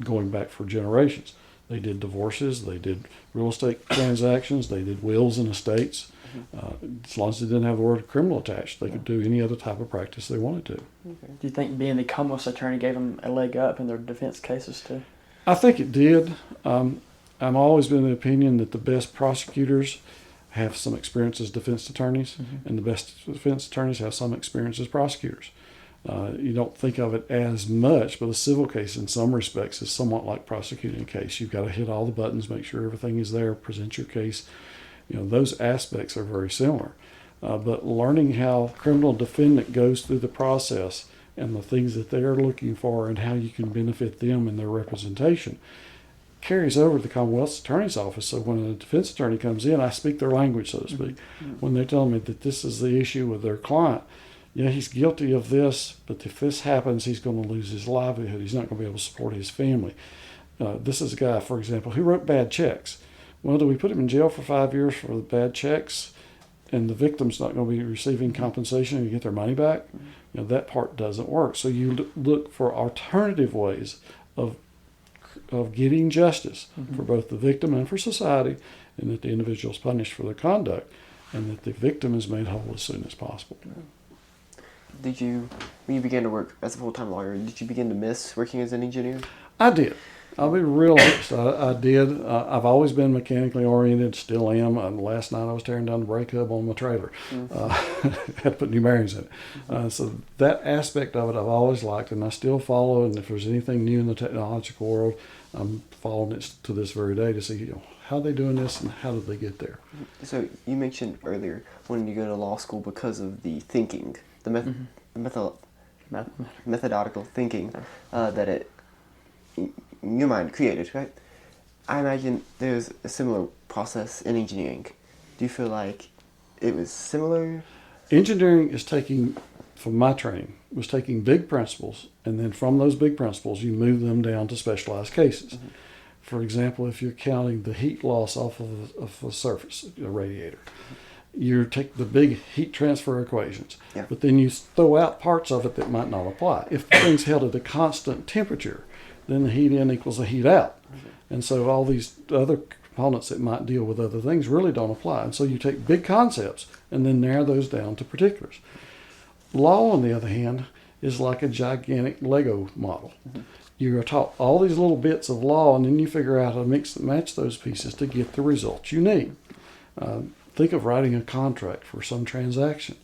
going back for generations. They did divorces, they did real estate transactions, they did wills and estates. As long as they didn't have the word criminal attached, they could do any other type of practice they wanted to. Okay. Do you think being the Commonwealth attorney gave them a leg up in their defense cases too? I think it did. I've always been of the opinion that the best prosecutors have some experience as defense attorneys, and the best defense attorneys have some experience as prosecutors. You don't think of it as much, but a civil case in some respects is somewhat like prosecuting a case. You've got to hit all the buttons, make sure everything is there, present your case. Those aspects are very similar. But learning how criminal defendant goes through the process and the things that they're looking for and how you can benefit them in their representation carries over to the Commonwealth Attorney's Office. So when a defense attorney comes in, I speak their language, so to speak. When they're telling me that this is the issue with their client, he's guilty of this, but if this happens, he's going to lose his livelihood. He's not going to be able to support his family. This is a guy, for example, who wrote bad checks. Well, do we put him in jail for 5 years for the bad checks, and the victim's not going to be receiving compensation and get their money back? That part doesn't work. So you look for alternative ways of getting justice for both the victim and for society, and that the individual is punished for their conduct, and that the victim is made whole as soon as possible. Did you, when you began to work as a full-time lawyer, did you begin to miss working as an engineer? I did. I'll be real honest. I did. I've always been mechanically oriented, still am. Last night I was tearing down the brake hub on my trailer. Had to put new bearings in it. So that aspect of it I've always liked, and I still follow. And if there's anything new in the technological world, I'm following it to this very day to see how they're doing this and how did they get there. So you mentioned earlier wanting to go to law school because of the thinking, the methodological thinking that it your mind created, right? I imagine there's a similar process in engineering. Do you feel like it was similar? Engineering is taking, from my training, was taking big principles, and then from those big principles, you move them down to specialized cases. Mm-hmm. For example, if you're counting the heat loss off of a surface, a radiator, you take the big heat transfer equations, but then you throw out parts of it that might not apply. If the thing's held at a constant temperature, then the heat in equals the heat out. Mm-hmm. And so all these other components that might deal with other things really don't apply. And so you take big concepts and then narrow those down to particulars. Law, on the other hand, is like a gigantic Lego model. Mm-hmm. You're taught all these little bits of law, and then you figure out how to mix and match those pieces to get the results you need. Think of writing a contract for some transaction.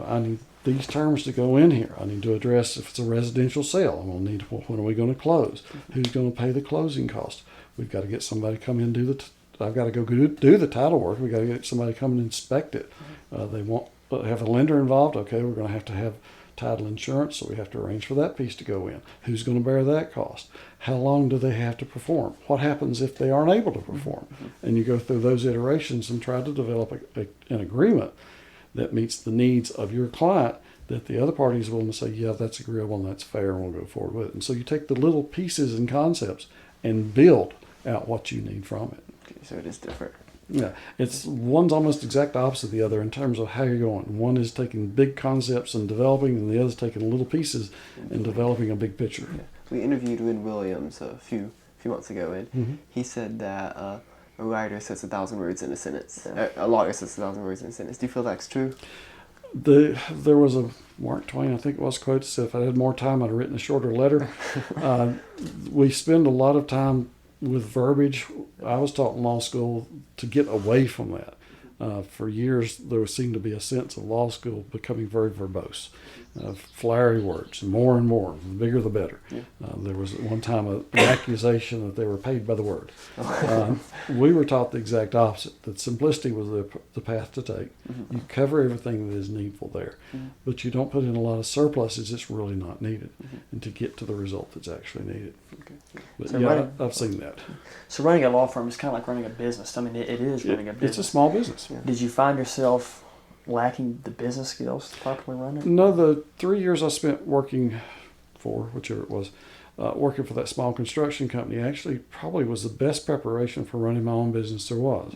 I need these terms to go in here. I need to address if it's a residential sale. I'm going to need, when are we going to close? Who's going to pay the closing cost? We've got to get somebody to come in and do I've got to go do the title work. We've got to get somebody to come and inspect it. They won't have a lender involved. Okay, we're going to have title insurance, so we have to arrange for that piece to go in. Who's going to bear that cost? How long do they have to perform? What happens if they aren't able to perform? And you go through those iterations and try to develop an agreement that meets the needs of your client, that the other party is willing to say, yeah, that's agreeable and that's fair, and we'll go forward with it. And so you take the little pieces and concepts and build out what you need from it. Okay, so it is different. Yeah, one's almost exact opposite of the other in terms of how you're going. One is taking big concepts and developing, and the other's taking little pieces and developing a big picture. Yeah. We interviewed Win Williams a few months ago, and he said that a writer says 1,000 words in a sentence. Yeah. A lawyer says 1,000 words in a sentence. Do you feel that's true? There was a Mark Twain, I think it was, quote, said, if I had more time, I'd have written a shorter letter. We spend a lot of time with verbiage. I was taught in law school to get away from that. For years, there seemed to be a sense of law school becoming very verbose, flowery words, and more, the bigger the better. Yeah. There was at one time an accusation that they were paid by the word. We were taught the exact opposite, that simplicity was the path to take. Mm-hmm. You cover everything that is needful there, but you don't put in a lot of surpluses that's really not needed, and to get to the result that's actually needed. Okay. But so I've seen that. So running a law firm is kind of like running a business. I mean, it is running a business. It's a small business. Yeah. Did you find yourself lacking the business skills to properly run it? No, the 3 years I spent working for, whichever it was, working for that small construction company actually probably was the best preparation for running my own business there was.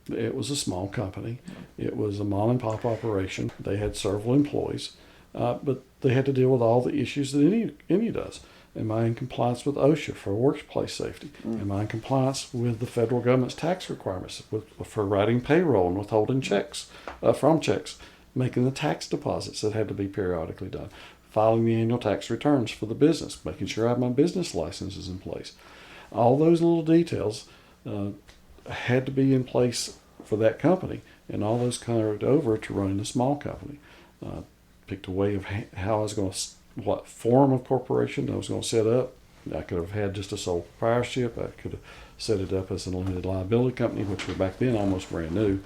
It was a small company. It was a mom and pop operation. They had several employees, but they had to deal with all the issues that any does. Am I in compliance with OSHA for workplace safety? Am I in compliance with the federal government's tax requirements for writing payroll and withholding checks from checks, making the tax deposits that had to be periodically done, filing the annual tax returns for the business, making sure I have my business licenses in place. All those little details had to be in place for that company, and all those carried over to running a small company. Picked a way of how I was going to, what form of corporation I was going to set up. I could have had just a sole proprietorship. I could have set it up as a limited liability company, which were back then almost brand new.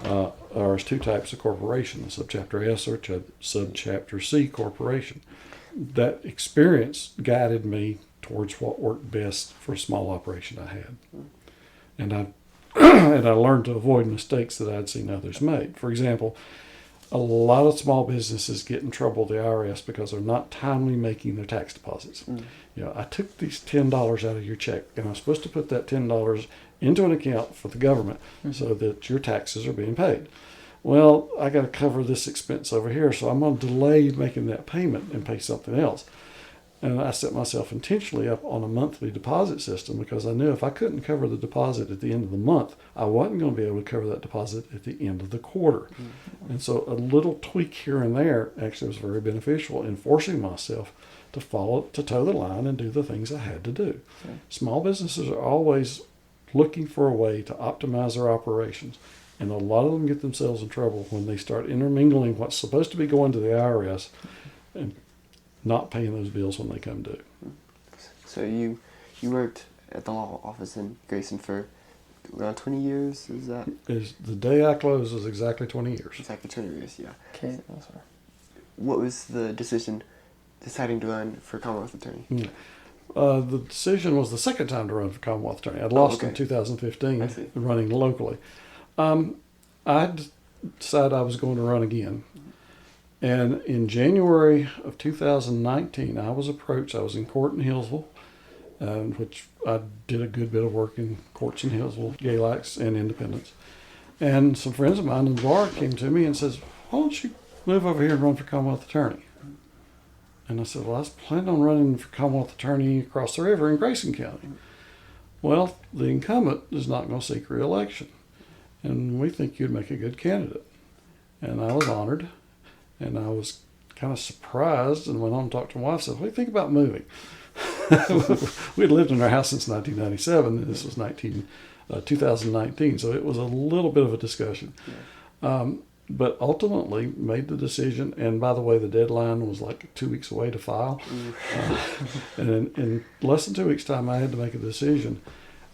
There's two types of corporation, a subchapter S or subchapter C corporation. That experience guided me towards what worked best for a small operation I had. And I learned to avoid mistakes that I'd seen others make. For example, a lot of small businesses get in trouble with the IRS because they're not timely making their tax deposits. I took these $10 out of your check, and I'm supposed to put that $10 into an account for the government so that your taxes are being paid. Well, I got to cover this expense over here, so I'm going to delay making that payment and pay something else. And I set myself intentionally up on a monthly deposit system because I knew if I couldn't cover the deposit at the end of the month, I wasn't going to be able to cover that deposit at the end of the quarter. And so a little tweak here and there actually was very beneficial in forcing myself to toe the line and do the things I had to do. Small businesses are always looking for a way to optimize their operations. And a lot of them get themselves in trouble when they start intermingling what's supposed to be going to the IRS and not paying those bills when they come due. So you worked at the law office in Grayson for around 20 years, is that? The day I closed was exactly 20 years. Exactly 20 years, yeah. Okay, that's right. What was the decision deciding to run for Commonwealth Attorney? the decision was the second time to run for Commonwealth Attorney. I'd lost in 2015 running locally. I decided I was going to run again. And in January of 2019, I was approached. I was in court in Hillsville, which I did a good bit of work in courts in Hillsville, Galax, and Independence. And some friends of mine in the bar came to me and says, why don't you move over here and run for Commonwealth Attorney? And I said, well, I was planning on running for Commonwealth Attorney across the river in Grayson County. Well, the incumbent is not going to seek re-election, and we think you'd make a good candidate. And I was honored, and I was kind of surprised, and went home and talked to my wife and said, what do you think about moving? We'd lived in our house since 1997, and this was 2019, so it was a little bit of a discussion. Yeah. But ultimately made the decision, and by the way, the deadline was like 2 weeks away to file. And in less than 2 weeks' time, I had to make a decision,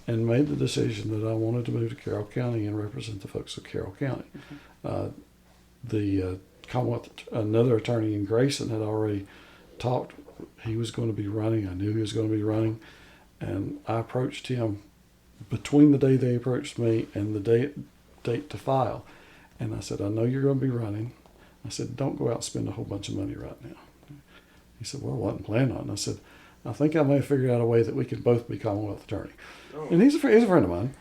and made the decision that I wanted to move to Carroll County and represent the folks of Carroll County. The Commonwealth, another attorney in Grayson, had already talked. He was going to be running. I knew he was going to be running, and I approached him between the day they approached me and the date to file. And I said, I know you're going to be running. I said, don't go out and spend a whole bunch of money right now. He said, well, I wasn't planning on it. I said, I think I may have figured out a way that we could both be Commonwealth Attorney. Oh. And he's a friend of mine,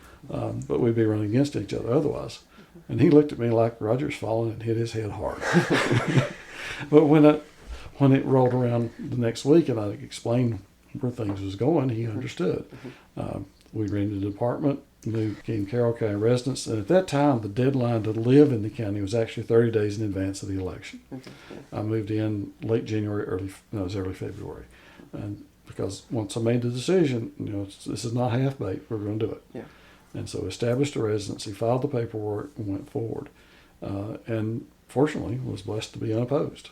but we'd be running against each other otherwise. And he looked at me like Roger's fallen and hit his head hard. But when it rolled around the next week and I explained where things was going, he understood. We rented an apartment, became Carroll County residents, and at that time the deadline to live in the county was actually 30 days in advance of the election. I moved in late January, early February, and because once I made the decision, this is not half baked, we're going to do it. Yeah. And so established a residency, filed the paperwork, and went forward, and fortunately was blessed to be unopposed.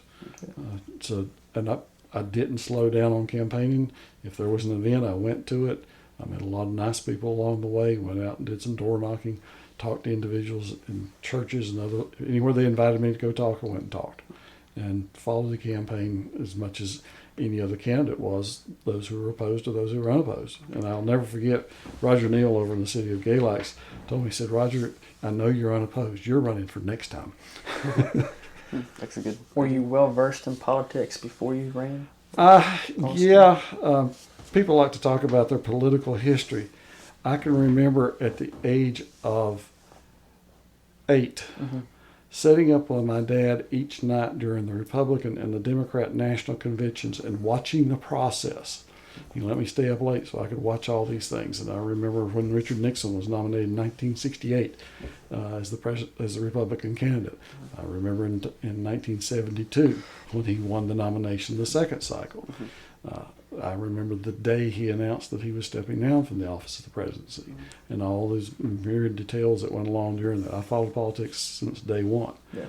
I didn't slow down on campaigning. If there was an event, I went to it. I met a lot of nice people along the way, went out and did some door knocking, talked to individuals in churches and anywhere they invited me to go talk, I went and talked. And followed the campaign as much as any other candidate was, those who were opposed to those who were unopposed. And I'll never forget, Roger Neal over in the city of Galax told me, he said, Roger, I know you're unopposed. You're running for next time. That's a good. Were you well versed in politics before you ran? Yeah. People like to talk about their political history. I can remember at the age of 8, setting up with my dad each night during the Republican and the Democrat national conventions and watching the process. He let me stay up late so I could watch all these things. And I remember when Richard Nixon was nominated in 1968 as the Republican candidate. I remember in 1972 when he won the nomination the second cycle. I remember the day he announced that he was stepping down from the office of the presidency, and all those myriad details that went along during that. I followed politics since day one. Yeah.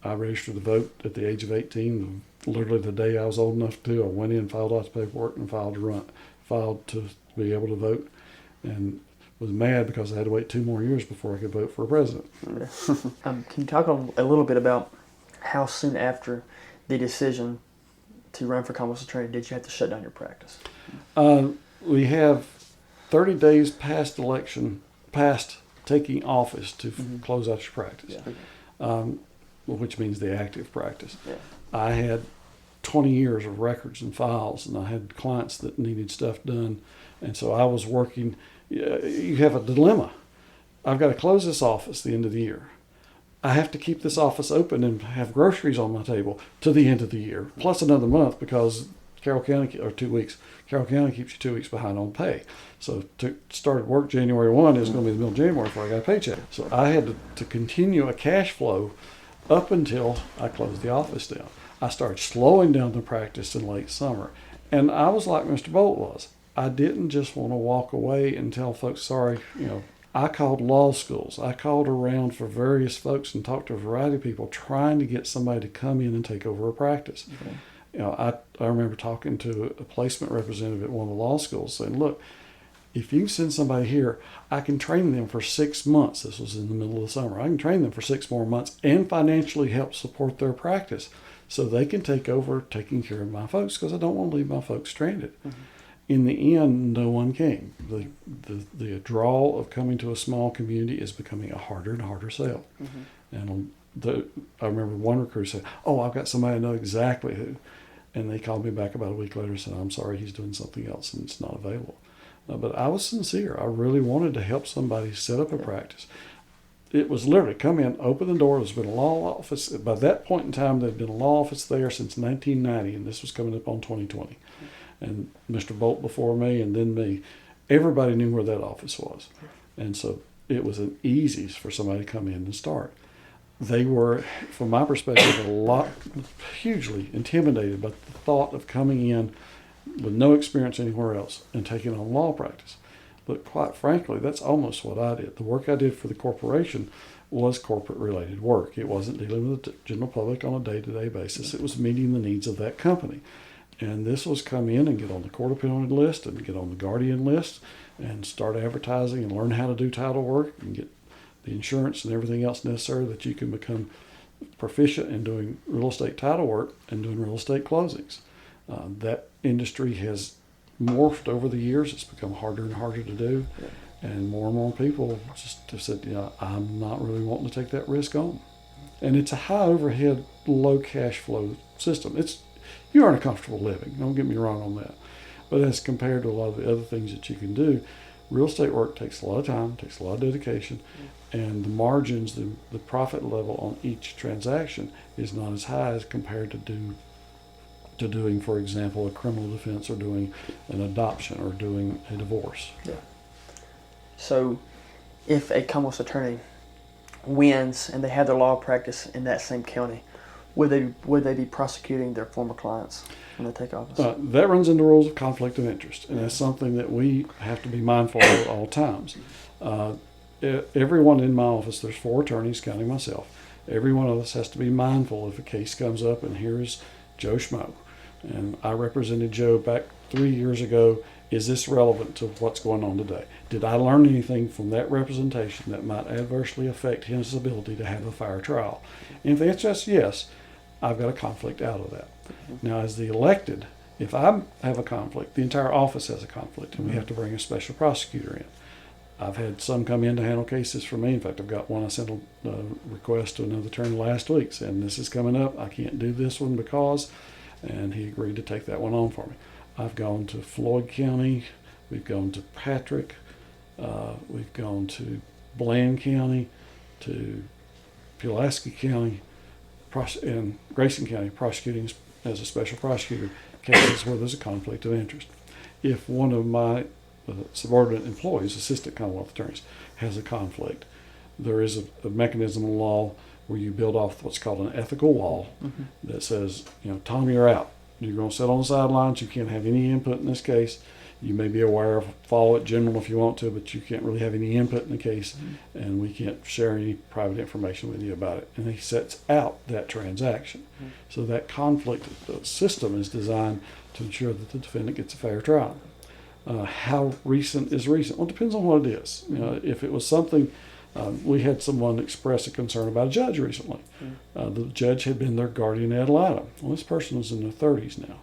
I registered to vote at the age of 18. Literally the day I was old enough to, I went in, filed out the paperwork, and filed to be able to vote, and was mad because I had to wait 2 more years before I could vote for a president. Can you talk a little bit about how soon after the decision to run for Commonwealth Attorney did you have to shut down your practice? We have 30 days past taking office to close out your practice, which means the active practice. Yeah. I had 20 years of records and files, and I had clients that needed stuff done, and so I was working. You have a dilemma. I've got to close this office the end of the year. I have to keep this office open and have groceries on my table to the end of the year, plus another month because Carroll County, or 2 weeks, Carroll County keeps you 2 weeks behind on pay. So to start work January 1 is going to be the middle of January before I got a paycheck. So I had to continue a cash flow up until I closed the office down. I started slowing down the practice in late summer. And I was like Mr. Bolt was. I didn't just want to walk away and tell folks, sorry, I called law schools. I called around for various folks and talked to a variety of people trying to get somebody to come in and take over a practice. Okay. I remember talking to a placement representative at one of the law schools saying, look, if you can send somebody here, I can train them for 6 months. This was in the middle of the summer. I can train them for 6 more months and financially help support their practice so they can take over taking care of my folks because I don't want to leave my folks stranded. Mm-hmm. in the end, no one came. The draw of coming to a small community is becoming a harder and harder sell. And I remember one recruiter said, "Oh, I've got somebody I know exactly who," and they called me back about a week later and said, "I'm sorry, he's doing something else and it's not available." But I was sincere. I really wanted to help somebody set up a practice. It was literally come in, open the door. There's been a law office. By that point in time, there'd been a law office there since 1990, and this was coming up on 2020. And Mr. Bolt before me, and then me. Everybody knew where that office was. And so it was an easy for somebody to come in and start. They were, from my perspective, hugely intimidated by the thought of coming in with no experience anywhere else and taking on law practice. But quite frankly, that's almost what I did. The work I did for the corporation was corporate-related work. It wasn't dealing with the general public on a day-to-day basis. It was meeting the needs of that company. And this was come in and get on the court appointed list and get on the guardian list and start advertising and learn how to do title work and get the insurance and everything else necessary that you can become proficient in doing real estate title work and doing real estate closings. That industry has morphed over the years. It's become harder and harder to do. And more people just have said, I'm not really wanting to take that risk on. And it's a high overhead, low cash flow system. You earn a comfortable living. Don't get me wrong on that. But as compared to a lot of the other things that you can do, real estate work takes a lot of time, takes a lot of dedication, and the margins, the profit level on each transaction is not as high as compared to doing, for example, a criminal defense or doing an adoption or doing a divorce. Yeah. So if a Commonwealth attorney wins and they have their law practice in that same county, would they be prosecuting their former clients when they take office? That runs into rules of conflict of interest, and that's something that we have to be mindful of at all times. Everyone in my office, there's 4 attorneys counting myself. Every one of us has to be mindful if a case comes up and here's Joe Schmo. And I represented Joe back 3 years ago. Is this relevant to what's going on today? Did I learn anything from that representation that might adversely affect his ability to have a fair trial? And if the answer is yes, I've got a conflict out of that. Now, as the elected, if I have a conflict, the entire office has a conflict, and we have to bring a special prosecutor in. I've had some come in to handle cases for me. In fact, I've got one I sent a request to another attorney last week saying, this is coming up. I can't do this one because, and he agreed to take that one on for me. I've gone to Floyd County. We've gone to Patrick. We've gone to Bland County, to Pulaski County, and Grayson County, prosecuting as a special prosecutor cases where there's a conflict of interest. If one of my subordinate employees, assistant Commonwealth attorneys, has a conflict, there is a mechanism in law where you build off what's called an ethical wall that says, Tom, you're out. You're going to sit on the sidelines. You can't have any input in this case. You may be aware of, follow it general if you want to, but you can't really have any input in the case, and we can't share any private information with you about it. And he sets out that transaction. So that conflict system is designed to ensure that the defendant gets a fair trial. How recent is recent? Well, it depends on what it is. If it was something, we had someone express a concern about a judge recently. The judge had been their guardian ad litem. Well, this person was in their 30s now.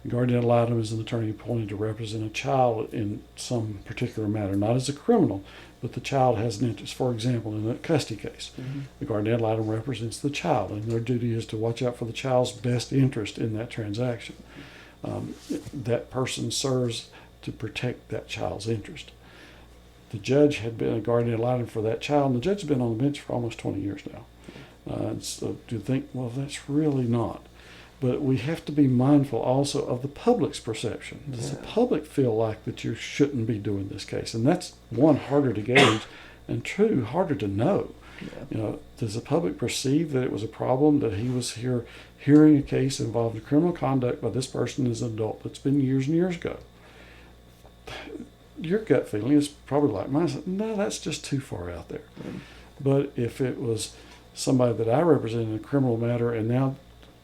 Guardian ad litem is an attorney appointed to represent a child in some particular matter, not as a criminal, but the child has an interest. For example, in a custody case, the guardian ad litem represents the child, and their duty is to watch out for the child's best interest in that transaction. That person serves to protect that child's interest. The judge had been a guardian ad litem for that child, and the judge has been on the bench for almost 20 years now. So to think, well, that's really not. But we have to be mindful also of the public's perception. Does the public feel like that you shouldn't be doing this case? And that's, one, harder to gauge, and two, harder to know. Does the public perceive that it was a problem that he was here hearing a case involving criminal conduct by this person as an adult that's been years and years ago? Your gut feeling is probably like mine. No, that's just too far out there. But if it was somebody that I represented in a criminal matter, and now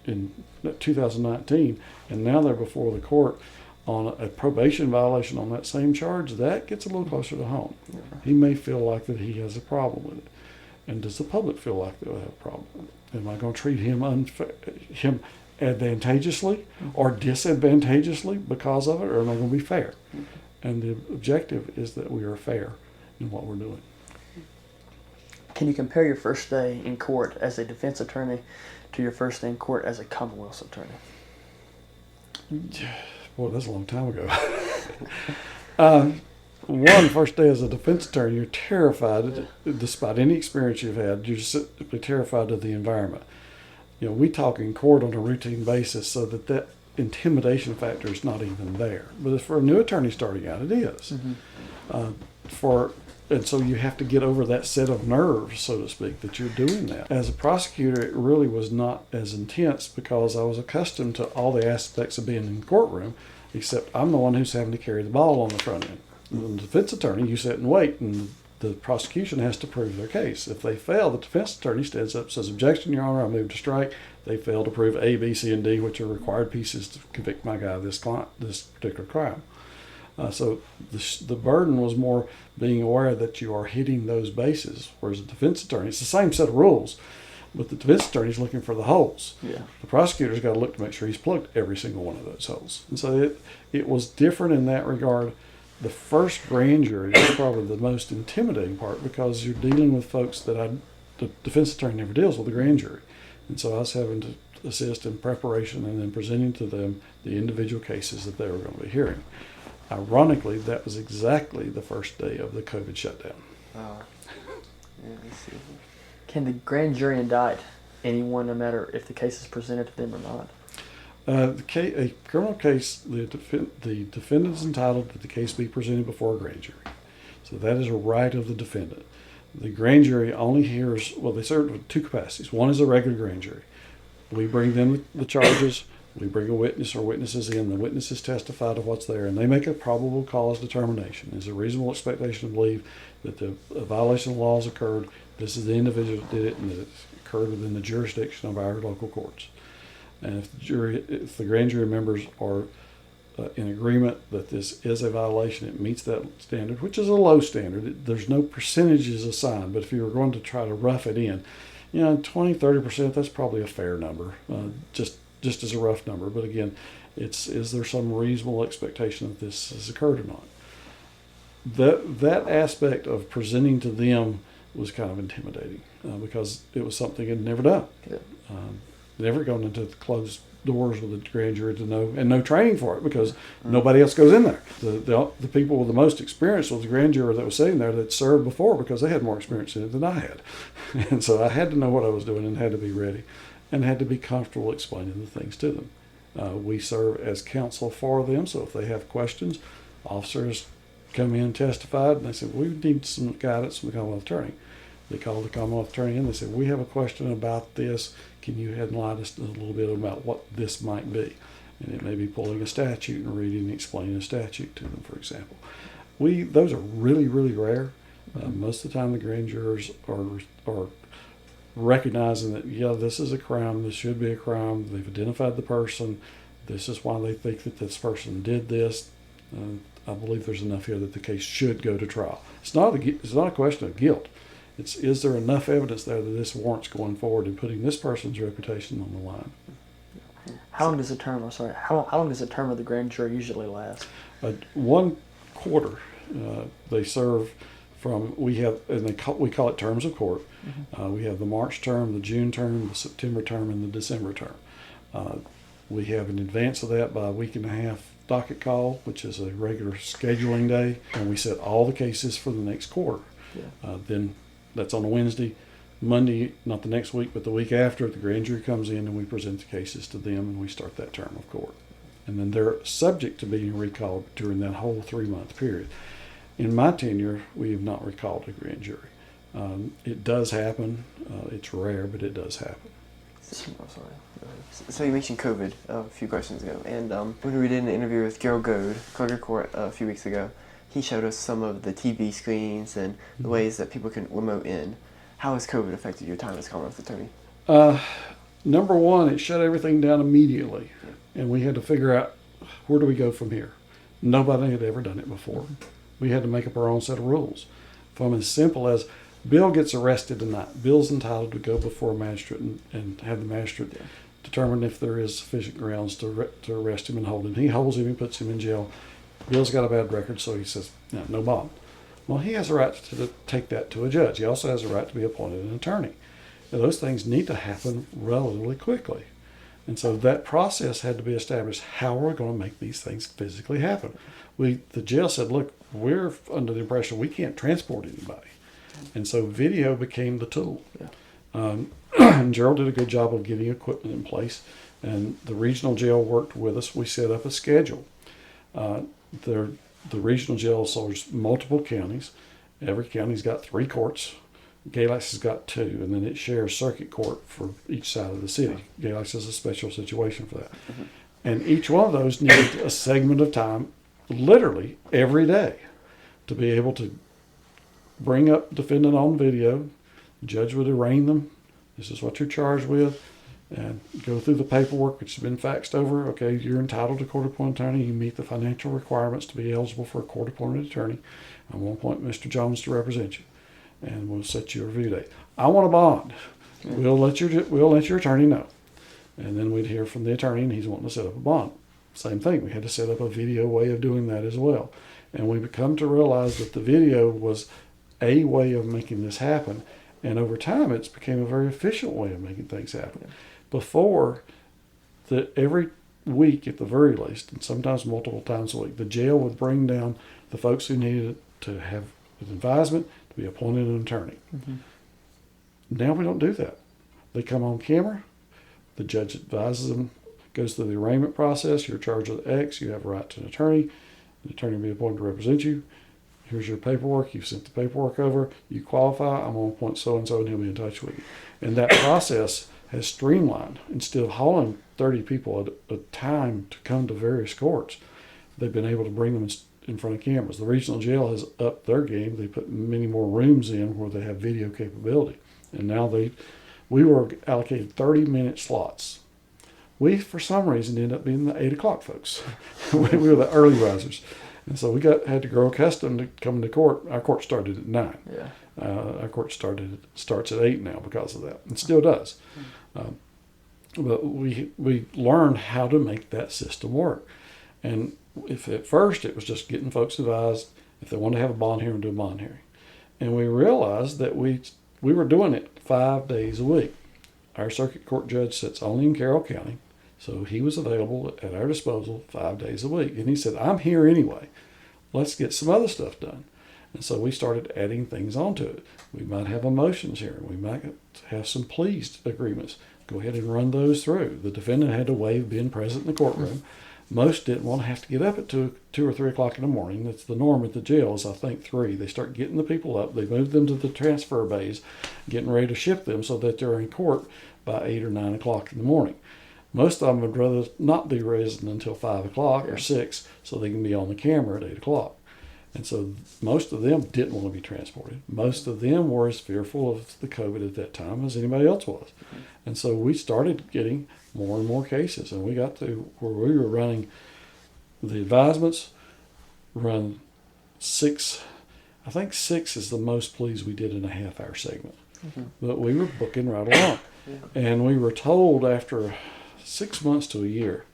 in 2019, and now they're before the court on a probation violation on that same charge, that gets a little closer to home. He may feel like that he has a problem with it. And does the public feel like they'll have a problem with it? Am I going to treat him advantageously or disadvantageously because of it, or are they going to be fair? And the objective is that we are fair in what we're doing. Can you compare your first day in court as a defense attorney to your first day in court as a Commonwealth attorney? Boy, that's a long time ago. First day as a defense attorney, you're terrified, despite any experience you've had, you're simply terrified of the environment. We talk in court on a routine basis so that intimidation factor is not even there. But for a new attorney starting out, it is. And so you have to get over that set of nerves, so to speak, that you're doing that. As a prosecutor, it really was not as intense because I was accustomed to all the aspects of being in the courtroom, except I'm the one who's having to carry the ball on the front end. The defense attorney, you sit and wait, and the prosecution has to prove their case. If they fail, the defense attorney stands up and says, "Objection, Your Honor, I move to strike." They fail to prove A, B, C, and D, which are required pieces to convict my guy of this particular crime. So the burden was more being aware that you are hitting those bases, whereas a defense attorney, it's the same set of rules, but the defense attorney is looking for the holes. Yeah. The prosecutor's got to look to make sure he's plugged every single one of those holes. And so it was different in that regard. The first grand jury is probably the most intimidating part because you're dealing with folks that the defense attorney never deals with the grand jury. And so I was having to assist in preparation and then presenting to them the individual cases that they were going to be hearing. Ironically, that was exactly the first day of the COVID shutdown. Oh. Yeah, I see. Can the grand jury indict anyone, no matter if the case is presented to them or not? A criminal case, the defendant is entitled that the case be presented before a grand jury. So that is a right of the defendant. The grand jury only hears, they serve with two capacities. One is a regular grand jury. We bring them the charges. We bring a witness or witnesses in. The witnesses testify to what's there, and they make a probable cause determination. There's a reasonable expectation to believe that a violation of laws occurred. This is the individual that did it, and that it occurred within the jurisdiction of our local courts. And if the grand jury members are in agreement that this is a violation, it meets that standard, which is a low standard. There's no percentages assigned, but if you were going to try to rough it in, 20-30%, that's probably a fair number, just as a rough number. But again, is there some reasonable expectation that this has occurred or not? That aspect of presenting to them was kind of intimidating because it was something I'd never done. Yeah. Never gone into the closed doors with the grand jury to know, and no training for it because nobody else goes in there. The people with the most experience was the grand juror that was sitting there that served before because they had more experience in it than I had. And so I had to know what I was doing and had to be ready and had to be comfortable explaining the things to them. We serve as counsel for them, so if they have questions, officers come in and testified, and they said, "We need some guidance from the Commonwealth Attorney." They called the Commonwealth Attorney in. They said, "We have a question about this. Can you enlighten us a little bit about what this might be?" And it may be pulling a statute and reading and explaining a statute to them, for example. Those are really, really rare. Most of the time, the grand jurors are recognizing that, this is a crime. This should be a crime. They've identified the person. This is why they think that this person did this. I believe there's enough here that the case should go to trial. It's not a question of guilt. Is there enough evidence there that this warrants going forward and putting this person's reputation on the line? How long does the term of the grand jury usually last? 1 quarter. They serve from, we call it terms of court. We have the March term, the June term, the September term, and the December term. We have in advance of that by a week and a half docket call, which is a regular scheduling day, and we set all the cases for the next quarter. Yeah. Then that's on a Wednesday. Monday, not the next week, but the week after, the grand jury comes in and we present the cases to them and we start that term of court. And then they're subject to being recalled during that whole 3-month period. In my tenure, we have not recalled a grand jury. It does happen. It's rare, but it does happen. So you mentioned COVID a few questions ago, and when we did an interview with Gerald Goad, clerk of court, a few weeks ago, he showed us some of the TV screens and the ways that people can remote in. How has COVID affected your time as Commonwealth Attorney? Number one, it shut everything down immediately, and we had to figure out where do we go from here. Nobody had ever done it before. We had to make up our own set of rules. From as simple as Bill gets arrested tonight. Bill's entitled to go before a magistrate and have the magistrate determine if there is sufficient grounds to arrest him and hold him. He holds him and puts him in jail. Bill's got a bad record, so he says, no bond. Well, he has a right to take that to a judge. He also has a right to be appointed an attorney. Now, those things need to happen relatively quickly. And so that process had to be established. How are we going to make these things physically happen? The jail said, look, we're under the impression we can't transport anybody. And so video became the tool. Yeah. And Gerald did a good job of getting equipment in place. And the regional jail worked with us. We set up a schedule. The regional jail serves multiple counties. Every county's got 3 courts. Galax has got 2, and then it shares circuit court for each side of the city. Galax is a special situation for that. Mm-hmm. And each one of those needed a segment of time, literally every day, to be able to bring up defendant on video. The judge would arraign them. This is what you're charged with. And go through the paperwork, which has been faxed over. Okay, you're entitled to court-appointed attorney. You meet the financial requirements to be eligible for a court-appointed attorney. I'm going to appoint Mr. Jones to represent you, and we'll set you a review date. I want a bond. Yeah. We'll let your attorney know. And then we'd hear from the attorney, and he's wanting to set up a bond. Same thing. We had to set up a video way of doing that as well. And we've come to realize that the video was a way of making this happen. And over time, it's became a very efficient way of making things happen. Yeah. Before, every week at the very least, and sometimes multiple times a week, the jail would bring down the folks who needed to have an advisement to be appointed an attorney. Mm-hmm. Now we don't do that. They come on camera, the judge advises them, goes through the arraignment process. You're charged with X, you have a right to an attorney. The attorney will be appointed to represent you. Here's your paperwork. You've sent the paperwork over. You qualify. I'm going to appoint so-and-so, and he'll be in touch with you. And that process has streamlined. Instead of hauling 30 people at a time to come to various courts, they've been able to bring them in front of cameras. The regional jail has upped their game. They put many more rooms in where they have video capability. And now we were allocated 30-minute slots. We, for some reason, ended up being the 8 o'clock folks. We were the early risers. And so we had to grow accustomed to coming to court. Our court started at 9. Yeah. Our court starts at 8 now because of that, and still does. But we learned how to make that system work. And if at first it was just getting folks advised, if they wanted to have a bond hearing, do a bond hearing. And we realized that we were doing it 5 days a week. Our circuit court judge sits only in Carroll County, so he was available at our disposal 5 days a week. And he said, I'm here anyway. Let's get some other stuff done. And so we started adding things onto it. We might have a motions hearing. We might have some pleas agreements. Go ahead and run those through. The defendant had to waive being present in the courtroom. Most didn't want to have to get up at 2 or 3 o'clock in the morning. That's the norm at the jails, I think 3. They start getting the people up. They move them to the transfer bays, getting ready to ship them so that they're in court by 8 or 9 o'clock in the morning. Most of them would rather not be resident until 5 o'clock or 6 so they can be on the camera at 8 o'clock. And so most of them didn't want to be transported. Most of them were as fearful of the COVID at that time as anybody else was. Mm-hmm. And so we started getting more and more cases. And we got to where we were running the advisements, run 6. I think 6 is the most pleas we did in a half-hour segment. Mm-hmm. But we were booking right along. Yeah. And we were told after 6 months to a year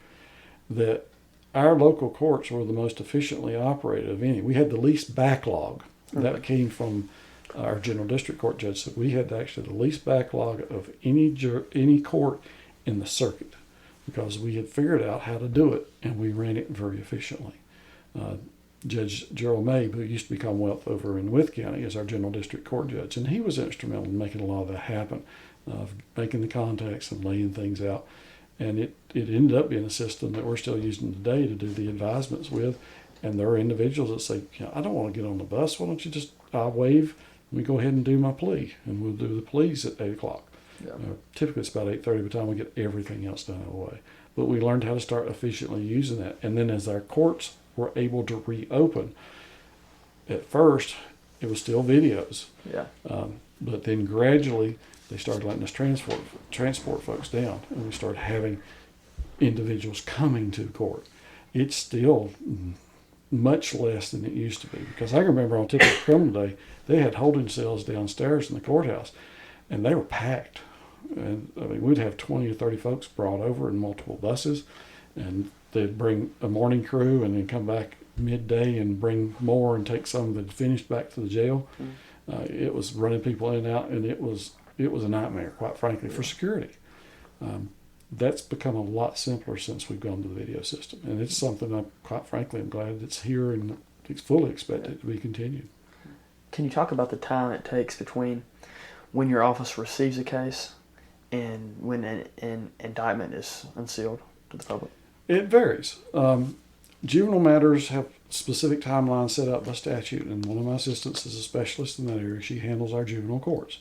that our local courts were the most efficiently operated of any. We had the least backlog. Mm-hmm. That came from our general district court judge. So we had actually the least backlog of any court in the circuit because we had figured out how to do it and we ran it very efficiently. Judge Gerald May, who used to be Commonwealth over in Wythe County, is our general district court judge, and he was instrumental in making a lot of that happen, making the contacts and laying things out. And it ended up being a system that we're still using today to do the advisements with. And there are individuals that say, I don't want to get on the bus. Why don't you I'll waive, let me go ahead and do my plea. And we'll do the pleas at 8 o'clock. Yeah. Typically it's about 8:30 by the time we get everything else done out of the way. But we learned how to start efficiently using that. And then as our courts were able to reopen, at first it was still videos. Yeah. But then gradually they started letting us transport folks down, and we started having individuals coming to court. It's still much less than it used to be, because I remember on typical criminal day, they had holding cells downstairs in the courthouse, and they were packed. And I mean, we'd have 20 or 30 folks brought over in multiple buses, and they'd bring a morning crew and then come back midday and bring more and take some that finished back to the jail. It was running people in and out, and it was a nightmare, quite frankly, for security. That's become a lot simpler since we've gone to the video system, and it's something quite frankly, I'm glad it's here, and it's fully expected to be continued. Can you talk about the time it takes between when your office receives a case and when an indictment is unsealed to the public? It varies. Juvenile matters have specific timelines set up by statute, and one of my assistants is a specialist in that area. She handles our juvenile courts.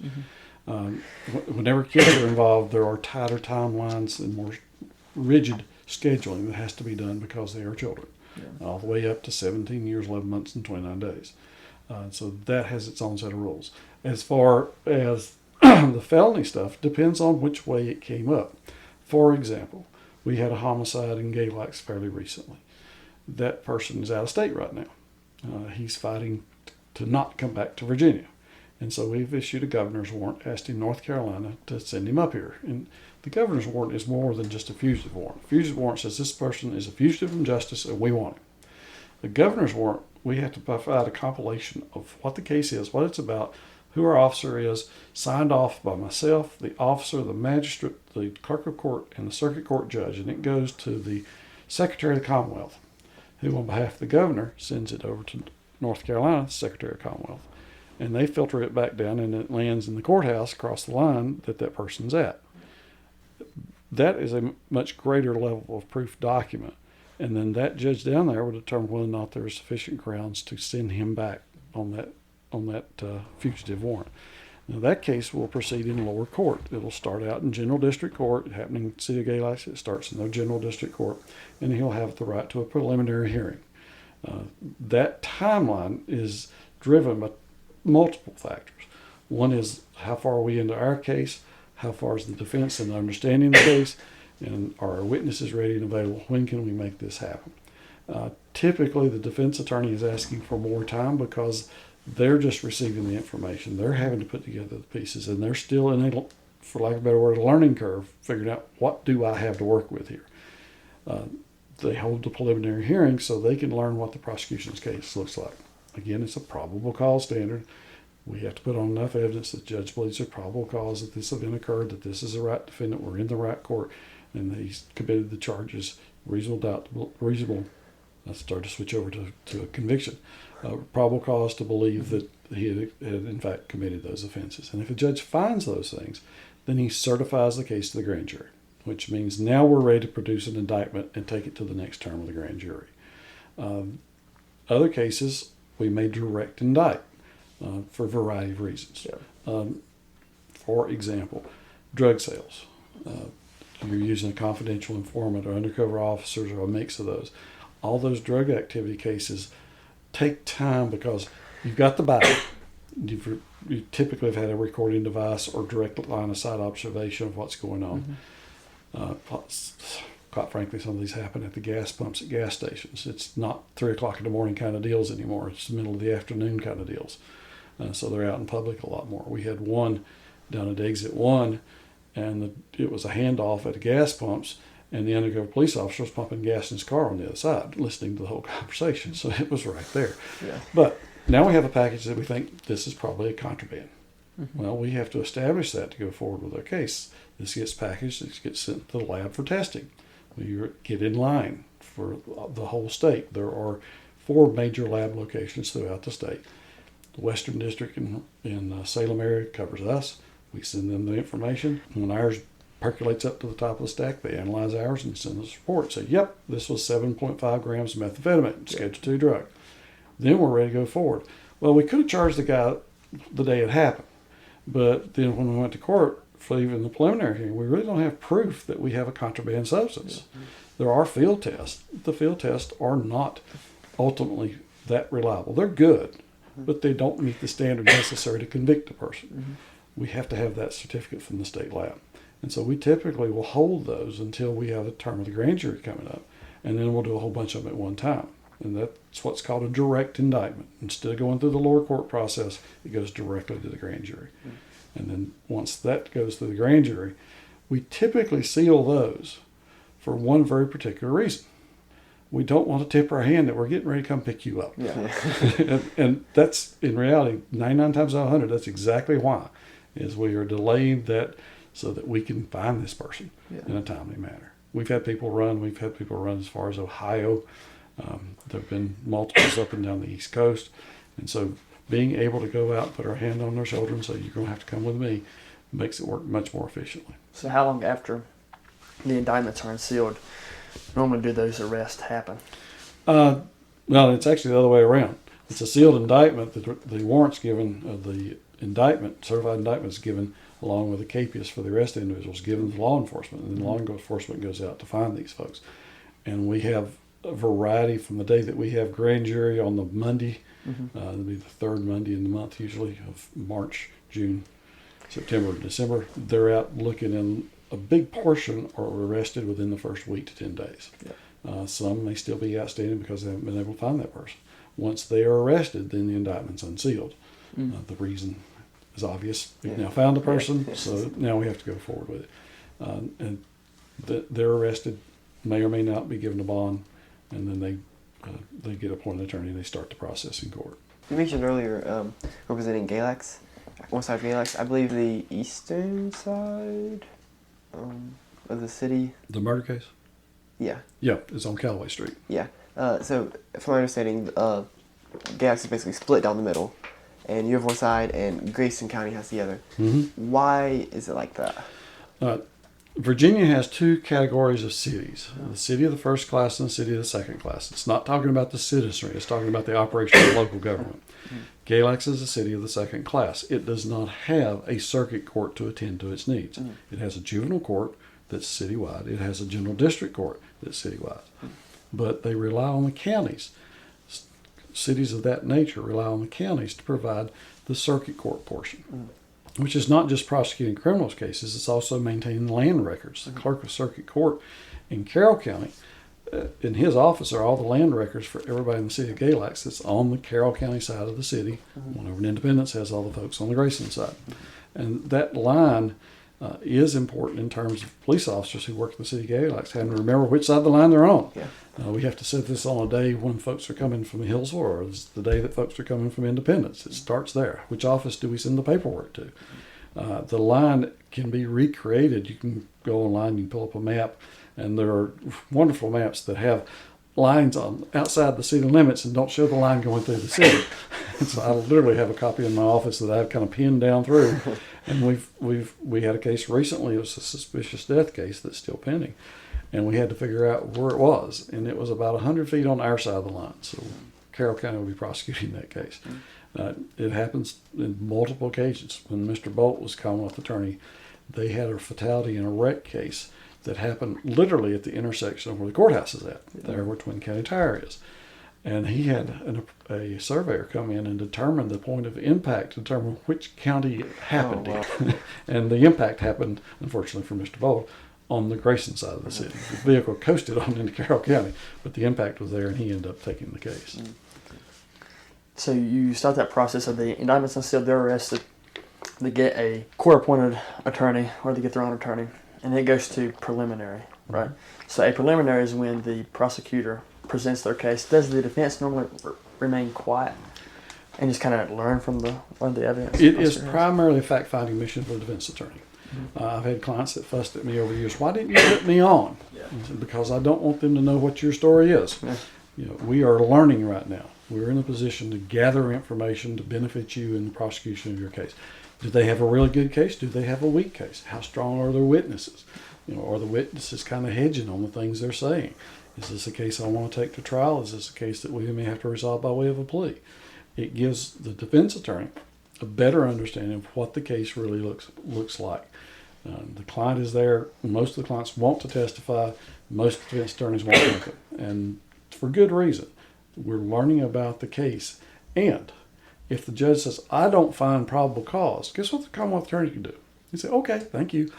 Whenever kids are involved, there are tighter timelines and more rigid scheduling that has to be done because they are children, all the way up to 17 years, 11 months, and 29 days. So that has its own set of rules. As far as the felony stuff, depends on which way it came up. For example, we had a homicide in Gay Lakes fairly recently. That person is out of state right now. He's fighting to not come back to Virginia. And so we've issued a governor's warrant asking North Carolina to send him up here. And the governor's warrant is more than just a fugitive warrant. A fugitive warrant says this person is a fugitive from justice and we want him. The governor's warrant, we have to provide a compilation of what the case is, what it's about, who our officer is, signed off by myself, the officer, the magistrate, the clerk of court, and the circuit court judge. And it goes to the Secretary of the Commonwealth, who on behalf of the governor sends it over to North Carolina, the Secretary of Commonwealth. And they filter it back down, and it lands in the courthouse across the line that person's at. That is a much greater level of proof document. And then that judge down there will determine whether or not there are sufficient grounds to send him back on that fugitive warrant. Now that case will proceed in lower court. It'll start out in general district court, happening in the city of Gay Lakes. It starts in the general district court, and he'll have the right to a preliminary hearing. That timeline is driven by multiple factors. One is how far are we into our case, how far is the defense in understanding the case, and are our witnesses ready and available? When can we make this happen? Typically, the defense attorney is asking for more time because they're just receiving the information. They're having to put together the pieces, and they're still in a, for lack of a better word, a learning curve, figuring out what do I have to work with here. They hold the preliminary hearing so they can learn what the prosecution's case looks like. Again, it's a probable cause standard. We have to put on enough evidence that the judge believes there's probable cause that this event occurred, that this is the right defendant, we're in the right court, and that he's committed the charges, reasonable. Let's start to switch over to a conviction. Probable cause to believe that he had in fact committed those offenses. And if a judge finds those things, then he certifies the case to the grand jury, which means now we're ready to produce an indictment and take it to the next term of the grand jury. Other cases, we may direct indict for a variety of reasons. For example, drug sales. You're using a confidential informant or undercover officers or a mix of those. All those drug activity cases take time because you've got the buy. You typically have had a recording device or direct line of sight observation of what's going on. Quite frankly, some of these happen at the gas pumps at gas stations. It's not 3 o'clock in the morning kind of deals anymore. It's the middle of the afternoon kind of deals. So they're out in public a lot more. We had one down at Exit 1, and it was a handoff at the gas pumps, and the undercover police officer was pumping gas in his car on the other side, listening to the whole conversation. So it was right there. But now we have a package that we think this is probably a contraband. Well, we have to establish that to go forward with our case. This gets packaged, it gets sent to the lab for testing. We get in line for the whole state. There are 4 major lab locations throughout the state. The Western District in Salem area covers us. We send them the information. When ours percolates up to the top of the stack, they analyze ours and send us a report. Say, yep, this was 7.5 grams of methamphetamine, Schedule 2 drug. Then we're ready to go forward. Well, we could have charged the guy the day it happened. But then when we went to court for even the preliminary hearing, we really don't have proof that we have a contraband substance. There are field tests. The field tests are not ultimately that reliable. They're good, but they don't meet the standard necessary to convict a person. We have to have that certificate from the state lab. And so we typically will hold those until we have a term of the grand jury coming up, and then we'll do a whole bunch of them at one time. And that's what's called a direct indictment. Instead of going through the lower court process, it goes directly to the grand jury. And then once that goes to the grand jury, we typically seal those for one very particular reason. We don't want to tip our hand that we're getting ready to come pick you up. Yeah. and that's, in reality, 99 times out of 100, that's exactly why, is we are delaying that so that we can find this person in a timely manner. We've had people run as far as Ohio. There have been multiples up and down the East Coast. And so being able to go out, put our hand on their shoulder and say, you're going to have to come with me, makes it work much more efficiently. So how long after the indictments are unsealed normally do those arrests happen? Well, it's actually the other way around. It's a sealed indictment. The warrant's given, the indictment, certified indictment is given along with the capias for the arrested individuals given to law enforcement. And then law enforcement goes out to find these folks. And we have a variety from the day that we have grand jury on the Monday. It'll be the third Monday in the month usually of March, June, September, December. They're out looking, and a big portion are arrested within the first week to 10 days. Some may still be outstanding because they haven't been able to find that person. Once they are arrested, then the indictment's unsealed. The reason is obvious. We've now found the person, so now we have to go forward with it. And they're arrested, may or may not be given a bond, and then they get appointed attorney and they start the process in court. You mentioned earlier representing Galax, one side of Galax, I believe the eastern side of the city. The murder case? Yeah. Yeah, it's on Callaway Street. Yeah. So, from my understanding, Galax is basically split down the middle, and you have one side, and Grayson County has the other. Why is it like that? Virginia has two categories of cities, the city of the first class and the city of the second class. It's not talking about the citizenry, it's talking about the operation of local government. Galax is a city of the second class. It does not have a circuit court to attend to its needs. It has a juvenile court that's citywide. It has a general district court that's citywide. But they rely on the counties. Cities of that nature rely on the counties to provide the circuit court portion. Which is not just prosecuting criminals cases, it's also maintaining land records. The clerk of circuit court in Carroll County, in his office are all the land records for everybody in the city of Galax that's on the Carroll County side of the city. One over in Independence has all the folks on the Grayson side. And that line is important in terms of police officers who work in the city of Galax having to remember which side of the line they're on. We have to set this on a day when folks are coming from Hillsville, or it's the day that folks are coming from Independence. It starts there. Which office do we send the paperwork to? The line can be recreated. You can go online, you can pull up a map, and there are wonderful maps that have lines on outside the city limits and don't show the line going through the city. So I literally have a copy in my office that I've kind of pinned down through. And we had a case recently. It was a suspicious death case that's still pending, and we had to figure out where it was, and it was about 100 feet on our side of the line. So Carroll County will be prosecuting that case. It happens in multiple occasions. When Mr. Bolt was Commonwealth Attorney, they had a fatality in a wreck case that happened literally at the intersection of where the courthouse is at, there where Twin County Tire is. And he had a surveyor come in and determine the point of impact, determine which county it happened in. And the impact happened, unfortunately for Mr. Bolt, on the Grayson side of the city. The vehicle coasted on into Carroll County, but the impact was there and he ended up taking the case. So you start that process of the indictments unsealed, they're arrested, they get a court-appointed attorney, or they get their own attorney, and it goes to preliminary, right? So a preliminary is when the prosecutor presents their case. Does the defense normally remain quiet and just kind of learn from the evidence? It is primarily a fact-finding mission for the defense attorney. I've had clients that fussed at me over the years. Why didn't you put me on? I said, because I don't want them to know what your story is. We are learning right now. We're in a position to gather information to benefit you in the prosecution of your case. Do they have a really good case? Do they have a weak case? How strong are their witnesses? Are the witnesses kind of hedging on the things they're saying? Is this a case I want to take to trial? Is this a case that we may have to resolve by way of a plea? It gives the defense attorney a better understanding of what the case really looks like. The client is there. Most of the clients want to testify. Most defense attorneys won't make it, and for good reason. We're learning about the case, and if the judge says, I don't find probable cause, guess what the Commonwealth Attorney can do? He say, okay, thank you.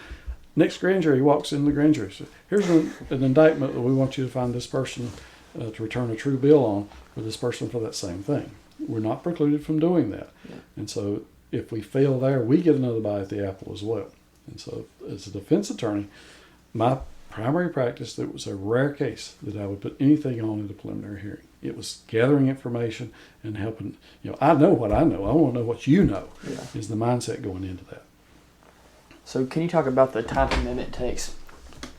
Next grand jury, he walks in the grand jury. So here's an indictment that we want you to find this person to return a true bill on for this person for that same thing. We're not precluded from doing that. And so if we fail there, we get another bite at the apple as well. And so as a defense attorney, my primary practice, it was a rare case that I would put anything on in a preliminary hearing. It was gathering information and helping, I know what I know. I want to know what you know, is the mindset going into that. So can you talk about the time commitment it takes?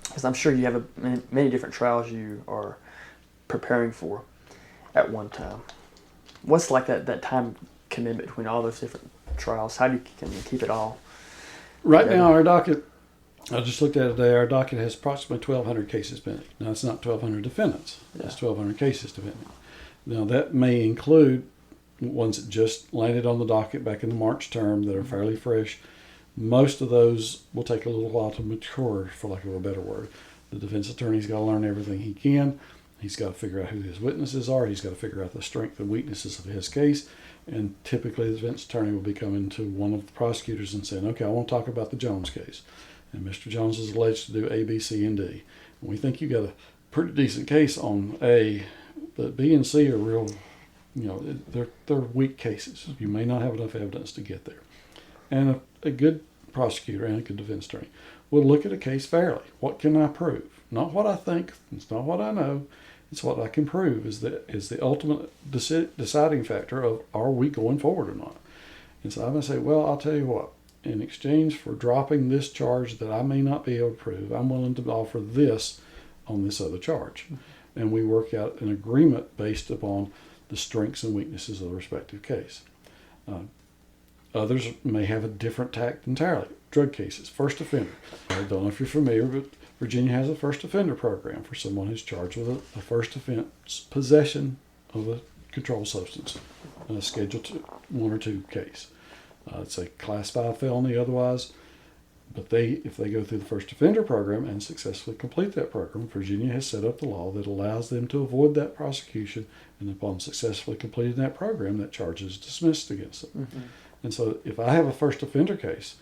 Because I'm sure you have many different trials you are preparing for at one time. What's like that time commitment between all those different trials? How can you keep it all? Right now, our docket, I just looked at it today, our docket has approximately 1,200 cases pending. Now, it's not 1,200 defendants. It's 1,200 cases pending. Now, that may include ones that just landed on the docket back in the March term that are fairly fresh. Most of those will take a little while to mature, for lack of a better word. The defense attorney's got to learn everything he can. He's got to figure out who his witnesses are. He's got to figure out the strength and weaknesses of his case. And typically, the defense attorney will be coming to one of the prosecutors and saying, okay, I want to talk about the Jones case. And Mr. Jones is alleged to do A, B, C, and D. And we think you got a pretty decent case on A, but B and C are real, they're weak cases. You may not have enough evidence to get there. And a good prosecutor and a good defense attorney will look at a case fairly. What can I prove? Not what I think. It's not what I know. It's what I can prove is the ultimate deciding factor of are we going forward or not. And so I'm going to say, well, I'll tell you what. In exchange for dropping this charge that I may not be able to prove, I'm willing to offer this on this other charge. And we work out an agreement based upon the strengths and weaknesses of the respective case. Others may have a different tact entirely. Drug cases, first offender. I don't know if you're familiar, but Virginia has a first offender program for someone who's charged with a first offense possession of a controlled substance, a Schedule 1 or 2 case. It's a Class 5 felony otherwise, but if they go through the first offender program and successfully complete that program, Virginia has set up the law that allows them to avoid that prosecution, and upon successfully completing that program, that charge is dismissed against them. Mm-hmm. And so if I have a first offender case,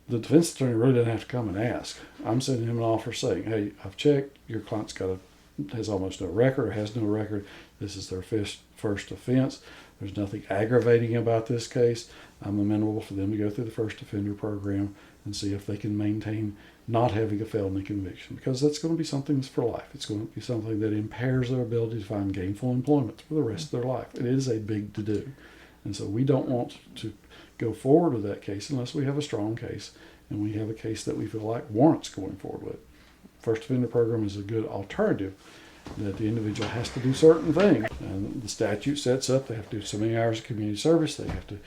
the defense attorney really doesn't have to come and ask. I'm sending him an offer saying, hey, I've checked, your client's has almost no record or has no record. This is their first offense. There's nothing aggravating about this case. I'm amenable for them to go through the first offender program and see if they can maintain not having a felony conviction, because that's going to be something that's for life. It's going to be something that impairs their ability to find gainful employment for the rest of their life. It is a big to-do. And so we don't want to go forward with that case unless we have a strong case and we have a case that we feel like warrants going forward with. First offender program is a good alternative, that the individual has to do certain things. And the statute sets up, they have to do so many hours of community service, they have to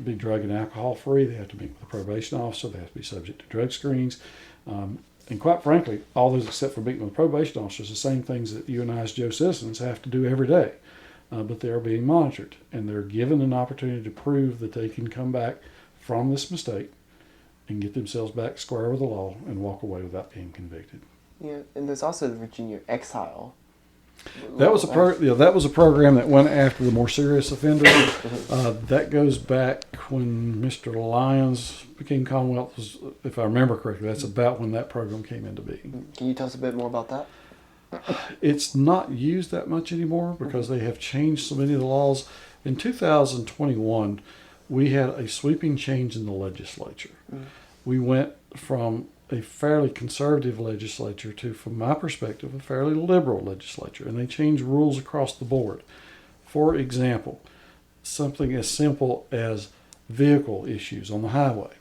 be drug and alcohol free, they have to meet with a probation officer, they have to be subject to drug screenings. And quite frankly, all those except for meeting with a probation officer is the same things that you and I as Joe citizens have to do every day. But they are being monitored, and they're given an opportunity to prove that they can come back from this mistake and get themselves back square with the law and walk away without being convicted. Yeah, and there's also the Virginia Exile. That was a program that went after the more serious offenders. That goes back when Mr. Lyons became Commonwealth. If I remember correctly, that's about when that program came into being. Can you tell us a bit more about that? It's not used that much anymore because they have changed so many of the laws. In 2021, we had a sweeping change in the legislature. We went from a fairly conservative legislature to, from my perspective, a fairly liberal legislature, and they changed rules across the board. For example, something as simple as vehicle issues on the highway.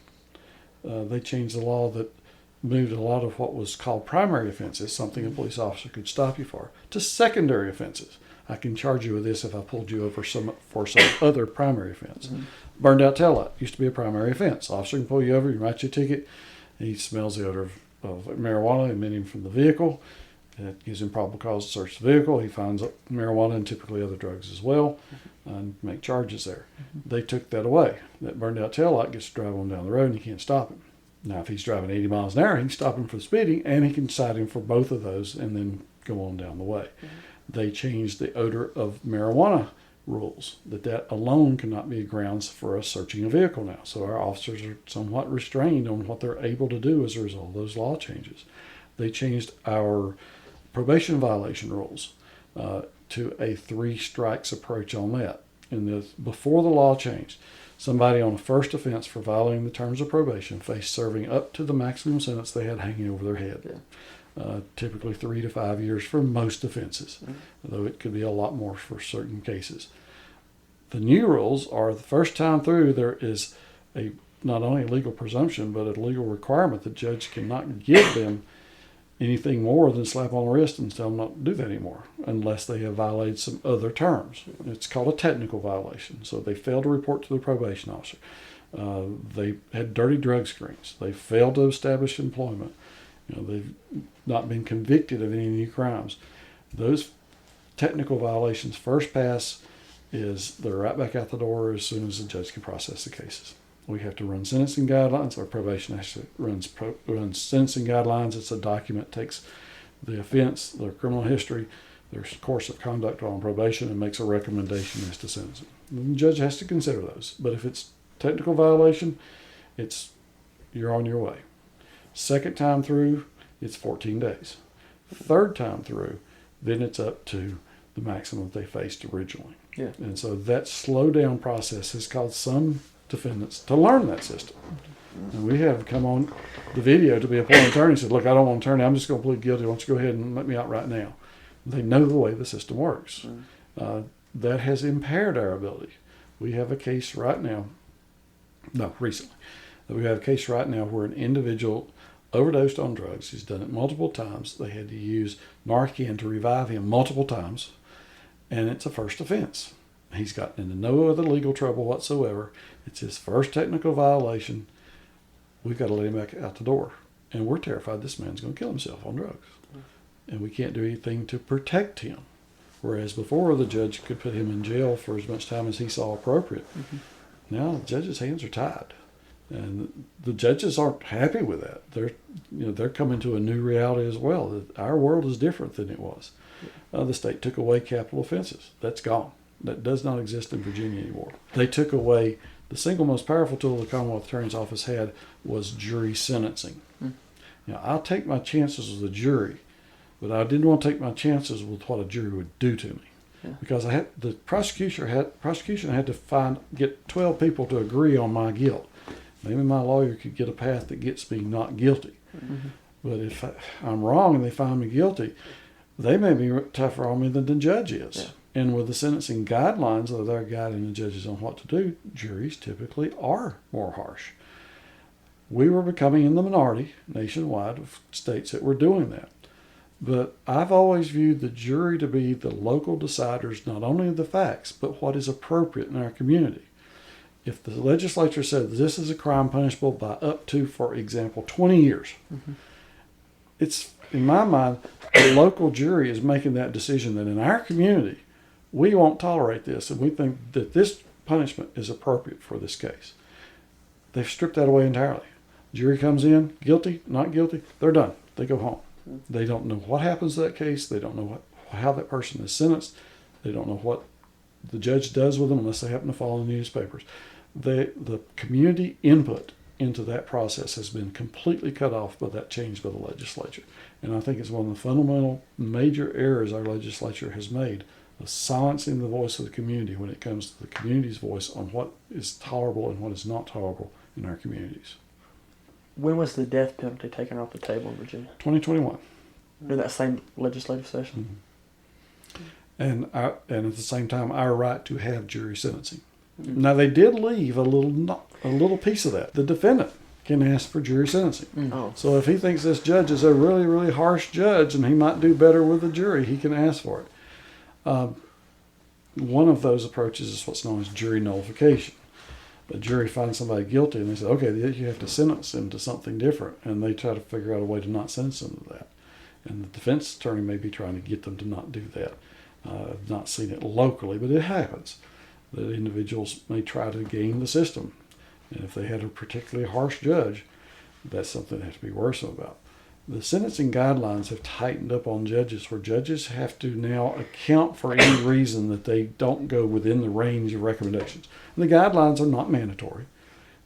They changed the law that moved a lot of what was called primary offenses, something a police officer could stop you for, to secondary offenses. I can charge you with this if I pulled you over for some other primary offense. Burned out taillight used to be a primary offense. Officer can pull you over, he writes you a ticket, he smells the odor of marijuana emitting from the vehicle. That gives him probable cause to search the vehicle. He finds marijuana and typically other drugs as well, and make charges there. They took that away. That burned out taillight gets to drive on down the road and you can't stop him. Now, if he's driving 80 miles an hour, he can stop him for speeding, and he can cite him for both of those and then go on down the way. They changed the odor of marijuana rules, that alone cannot be grounds for us searching a vehicle now. So our officers are somewhat restrained on what they're able to do as a result of those law changes. They changed our probation violation rules to a 3 strikes approach on that. Before the law changed, Somebody on a first offense for violating the terms of probation faced serving up to the maximum sentence they had hanging over their head. Typically 3 to 5 years for most offenses, though it could be a lot more for certain cases. The new rules are the first time through there is not only a legal presumption but a legal requirement. The judge cannot give them anything more than slap on the wrist and tell them not to do that anymore unless they have violated some other terms. It's called a technical violation. So they failed to report to the probation officer. They had dirty drug screens. They failed to establish employment. They've not been convicted of any new crimes. Those technical violations first pass is they're right back out the door as soon as the judge can process the cases. We have to run sentencing guidelines. Our probation actually runs sentencing guidelines. It's a document that takes the offense, their criminal history, their course of conduct on probation, and makes a recommendation as to sentencing. And the judge has to consider those. But if it's technical violation, you're on your way. Second time through, it's 14 days. Third time through, then it's up to the maximum they faced originally. Yeah. And so that slow down process has caused some defendants to learn that system. And we have come on the video to be a appointed attorney and said, look, I don't want an attorney. I'm just going to plead guilty. Why don't you go ahead and let me out right now? They know the way the system works. That has impaired our ability. We have a case right now, recently, we have a case right now where an individual overdosed on drugs. He's done it multiple times. They had to use Narcan to revive him multiple times. And it's a first offense. He's gotten into no other legal trouble whatsoever. It's his first technical violation. We've got to let him back out the door. And we're terrified this man's going to kill himself on drugs. And we can't do anything to protect him. Whereas before, the judge could put him in jail for as much time as he saw appropriate. Now, the judge's hands are tied. And the judges aren't happy with that. They're coming to a new reality as well. Our world is different than it was. The state took away capital offenses. That's gone. That does not exist in Virginia anymore. They took away the single most powerful tool the Commonwealth Attorney's Office had was jury sentencing. Now, I'll take my chances with a jury, but I didn't want to take my chances with what a jury would do to me. Because the prosecution had to get 12 people to agree on my guilt. Maybe my lawyer could get a path that gets me not guilty. But if I'm wrong and they find me guilty, they may be tougher on me than the judge is. And with the sentencing guidelines that they're guiding the judges on what to do, juries typically are more harsh. We were becoming in the minority nationwide of states that were doing that. But I've always viewed the jury to be the local deciders, not only of the facts, but what is appropriate in our community. If the legislature said this is a crime punishable by up to, for example, 20 years, it's, in my mind, the local jury is making that decision that in our community, we won't tolerate this, and we think that this punishment is appropriate for this case. They've stripped that away entirely. Jury comes in, guilty, not guilty, they're done. They go home. They don't know what happens to that case. They don't know how that person is sentenced. They don't know what the judge does with them unless they happen to follow the newspapers. The community input into that process has been completely cut off by that change by the legislature. And I think it's one of the fundamental major errors our legislature has made, of silencing the voice of the community when it comes to the community's voice on what is tolerable and what is not tolerable in our communities. When was the death penalty taken off the table in Virginia? 2021. During that same legislative session? And at the same time, our right to have jury sentencing. Now, they did leave a little piece of that. The defendant can ask for jury sentencing. So if he thinks this judge is a really, really harsh judge and he might do better with the jury, he can ask for it. One of those approaches is what's known as jury nullification. The jury finds somebody guilty and they say, okay, you have to sentence him to something different. And they try to figure out a way to not sentence him to that. And the defense attorney may be trying to get them to not do that. I've not seen it locally, but it happens. That individuals may try to game the system. And if they had a particularly harsh judge, that's something they have to be worrisome about. The sentencing guidelines have tightened up on judges, where judges have to now account for any reason that they don't go within the range of recommendations. And the guidelines are not mandatory.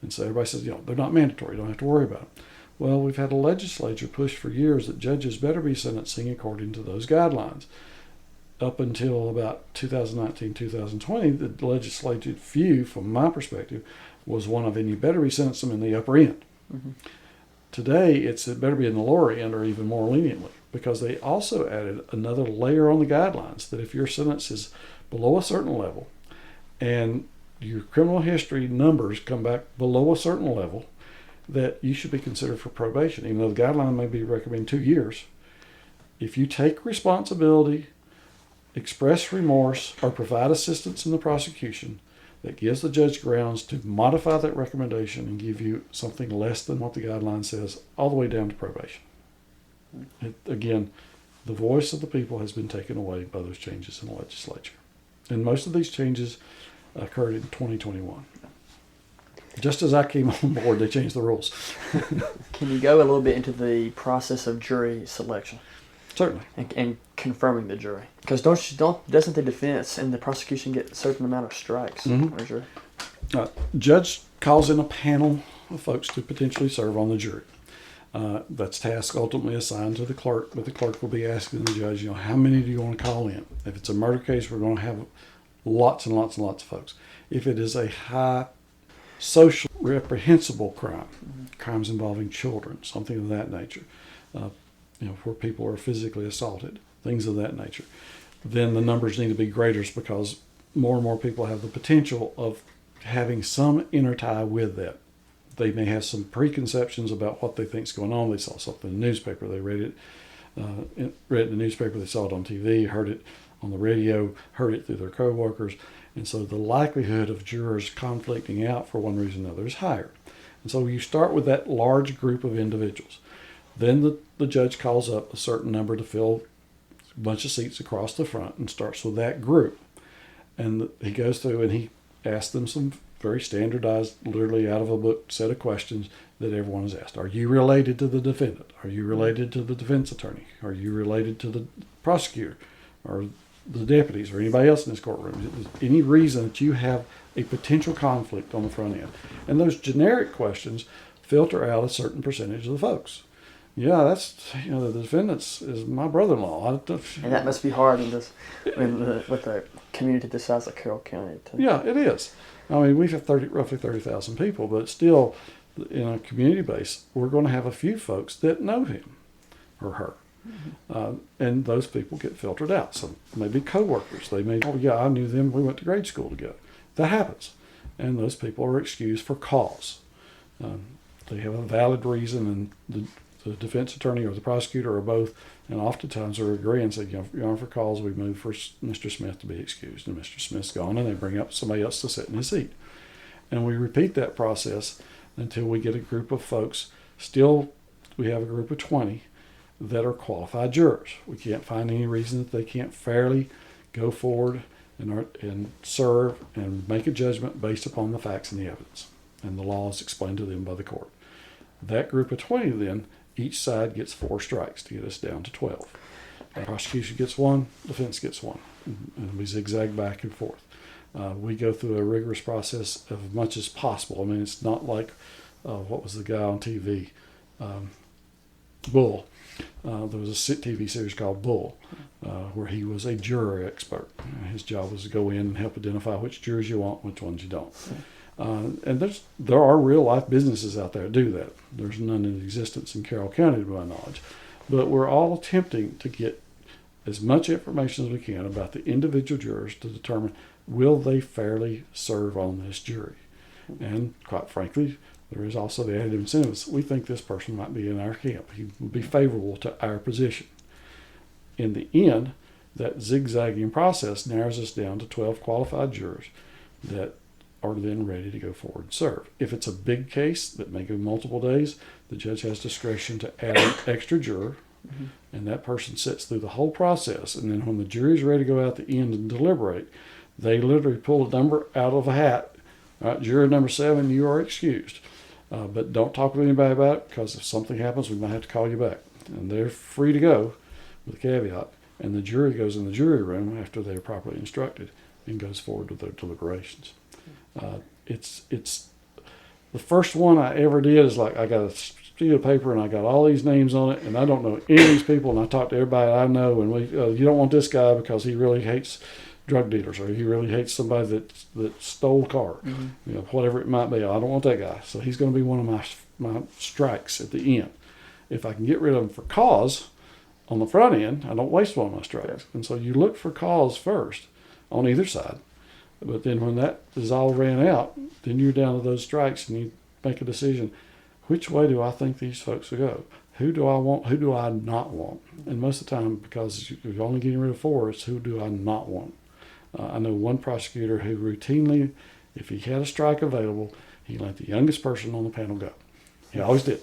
And so everybody says, they're not mandatory, you don't have to worry about them. Well, we've had a legislature push for years that judges better be sentencing according to those guidelines. up until about 2019, 2020, the legislative view, from my perspective, was one of, and you better be sentencing them in the upper end. Mm-hmm. Today, it better be in the lower end or even more leniently, because they also added another layer on the guidelines that if your sentence is below a certain level and your criminal history numbers come back below a certain level, that you should be considered for probation, even though the guideline may be recommending 2 years. If you take responsibility, express remorse, or provide assistance in the prosecution, that gives the judge grounds to modify that recommendation and give you something less than what the guideline says, all the way down to probation. Again, the voice of the people has been taken away by those changes in the legislature. And most of these changes occurred in 2021. Just as I came on board, they changed the rules. Can you go a little bit into the process of jury selection? Certainly. And confirming the jury, because doesn't the defense and the prosecution get a certain amount of strikes on a jury? Judge calls in a panel of folks to potentially serve on the jury. That's task ultimately assigned to the clerk, but the clerk will be asking the judge, how many do you want to call in? If it's a murder case, we're going to have lots and lots and lots of folks. If it is a high social reprehensible crime, crimes involving children, something of that nature, where people are physically assaulted, things of that nature, then the numbers need to be greater, because more and more people have the potential of having some inner tie with that. They may have some preconceptions about what they think is going on. They saw something in the newspaper, they read it in the newspaper, they saw it on TV, heard it on the radio, heard it through their coworkers, and so the likelihood of jurors conflicting out for one reason or another is higher. And so you start with that large group of individuals. Then the judge calls up a certain number to fill a bunch of seats across the front and starts with that group. And he goes through and he asks them some very standardized, literally out of a book set of questions that everyone is asked. Are you related to the defendant? Are you related to the defense attorney? Are you related to the prosecutor or the deputies or anybody else in this courtroom? Is there any reason that you have a potential conflict on the front end? And those generic questions filter out a certain percentage of the folks. Yeah, that's, the defendant is my brother-in-law. And that must be hard with a community this size like Carroll County. Yeah, it is. I mean, we've got roughly 30,000 people, but still, in a community base, we're going to have a few folks that know him or her. And those people get filtered out. So maybe coworkers. They may, I knew them. We went to grade school together. That happens. And those people are excused for cause. They have a valid reason, and the defense attorney or the prosecutor or both, and oftentimes are agreeing and say, Your Honor, for cause, we move for Mr. Smith to be excused. And Mr. Smith's gone, and they bring up somebody else to sit in his seat. And we repeat that process until we get a group of folks. Still, we have a group of 20 that are qualified jurors. We can't find any reason that they can't fairly go forward and serve and make a judgment based upon the facts and the evidence. And the law is explained to them by the court. That group of 20 then, each side gets 4 strikes to get us down to 12. The prosecution gets 1, defense gets 1, and we zigzag back and forth. We go through a rigorous process as much as possible. I mean, it's not like, what was the guy on TV? Bull. There was a TV series called Bull, where he was a juror expert. His job was to go in and help identify which jurors you want, which ones you don't. And there are real life businesses out there that do that. There's none in existence in Carroll County, to my knowledge. But we're all attempting to get as much information as we can about the individual jurors to determine, will they fairly serve on this jury? And quite frankly, there is also the added incentives. We think this person might be in our camp. He would be favorable to our position. In the end, that zigzagging process narrows us down to 12 qualified jurors that are then ready to go forward and serve. If it's a big case that may go multiple days, the judge has discretion to add an extra juror, and that person sits through the whole process. And then when the jury's ready to go out the end and deliberate, they literally pull a number out of a hat. All right, juror number 7, you are excused. But don't talk to anybody about it, because if something happens, we might have to call you back. And they're free to go with a caveat. And the jury goes in the jury room after they're properly instructed and goes forward with their deliberations. It's the first one I ever did is like, I got to sheet of paper and I got all these names on it, and I don't know any of these people, and I talk to everybody I know, and you don't want this guy because he really hates drug dealers, or he really hates somebody that stole a car, whatever it might be. I don't want that guy, so he's going to be one of my strikes at the end. If I can get rid of him for cause on the front end, I don't waste one of my strikes. And so you look for cause first on either side, but then when that is all ran out, then you're down to those strikes and you make a decision. Which way do I think these folks will go? Who do I want? Who do I not want? And most of the time, because you're only getting rid of 4, it's who do I not want? I know one prosecutor who routinely, if he had a strike available, he let the youngest person on the panel go. He always did.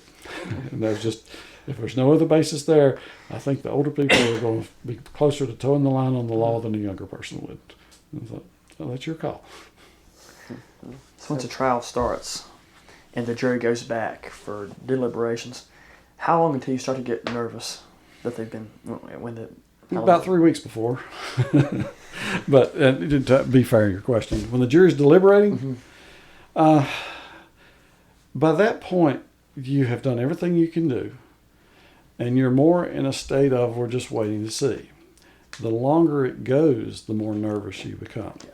And there's just, if there's no other basis there, I think the older people are going to be closer to towing the line on the law than the younger person would. And so that's your call. So once a trial starts and the jury goes back for deliberations, how long until you start to get nervous that they've been, about 3 weeks before. But to be fair to your question, when the jury's deliberating, by that point, you have done everything you can do, and you're more in a state of we're just waiting to see. The longer it goes, the more nervous you become. Yeah.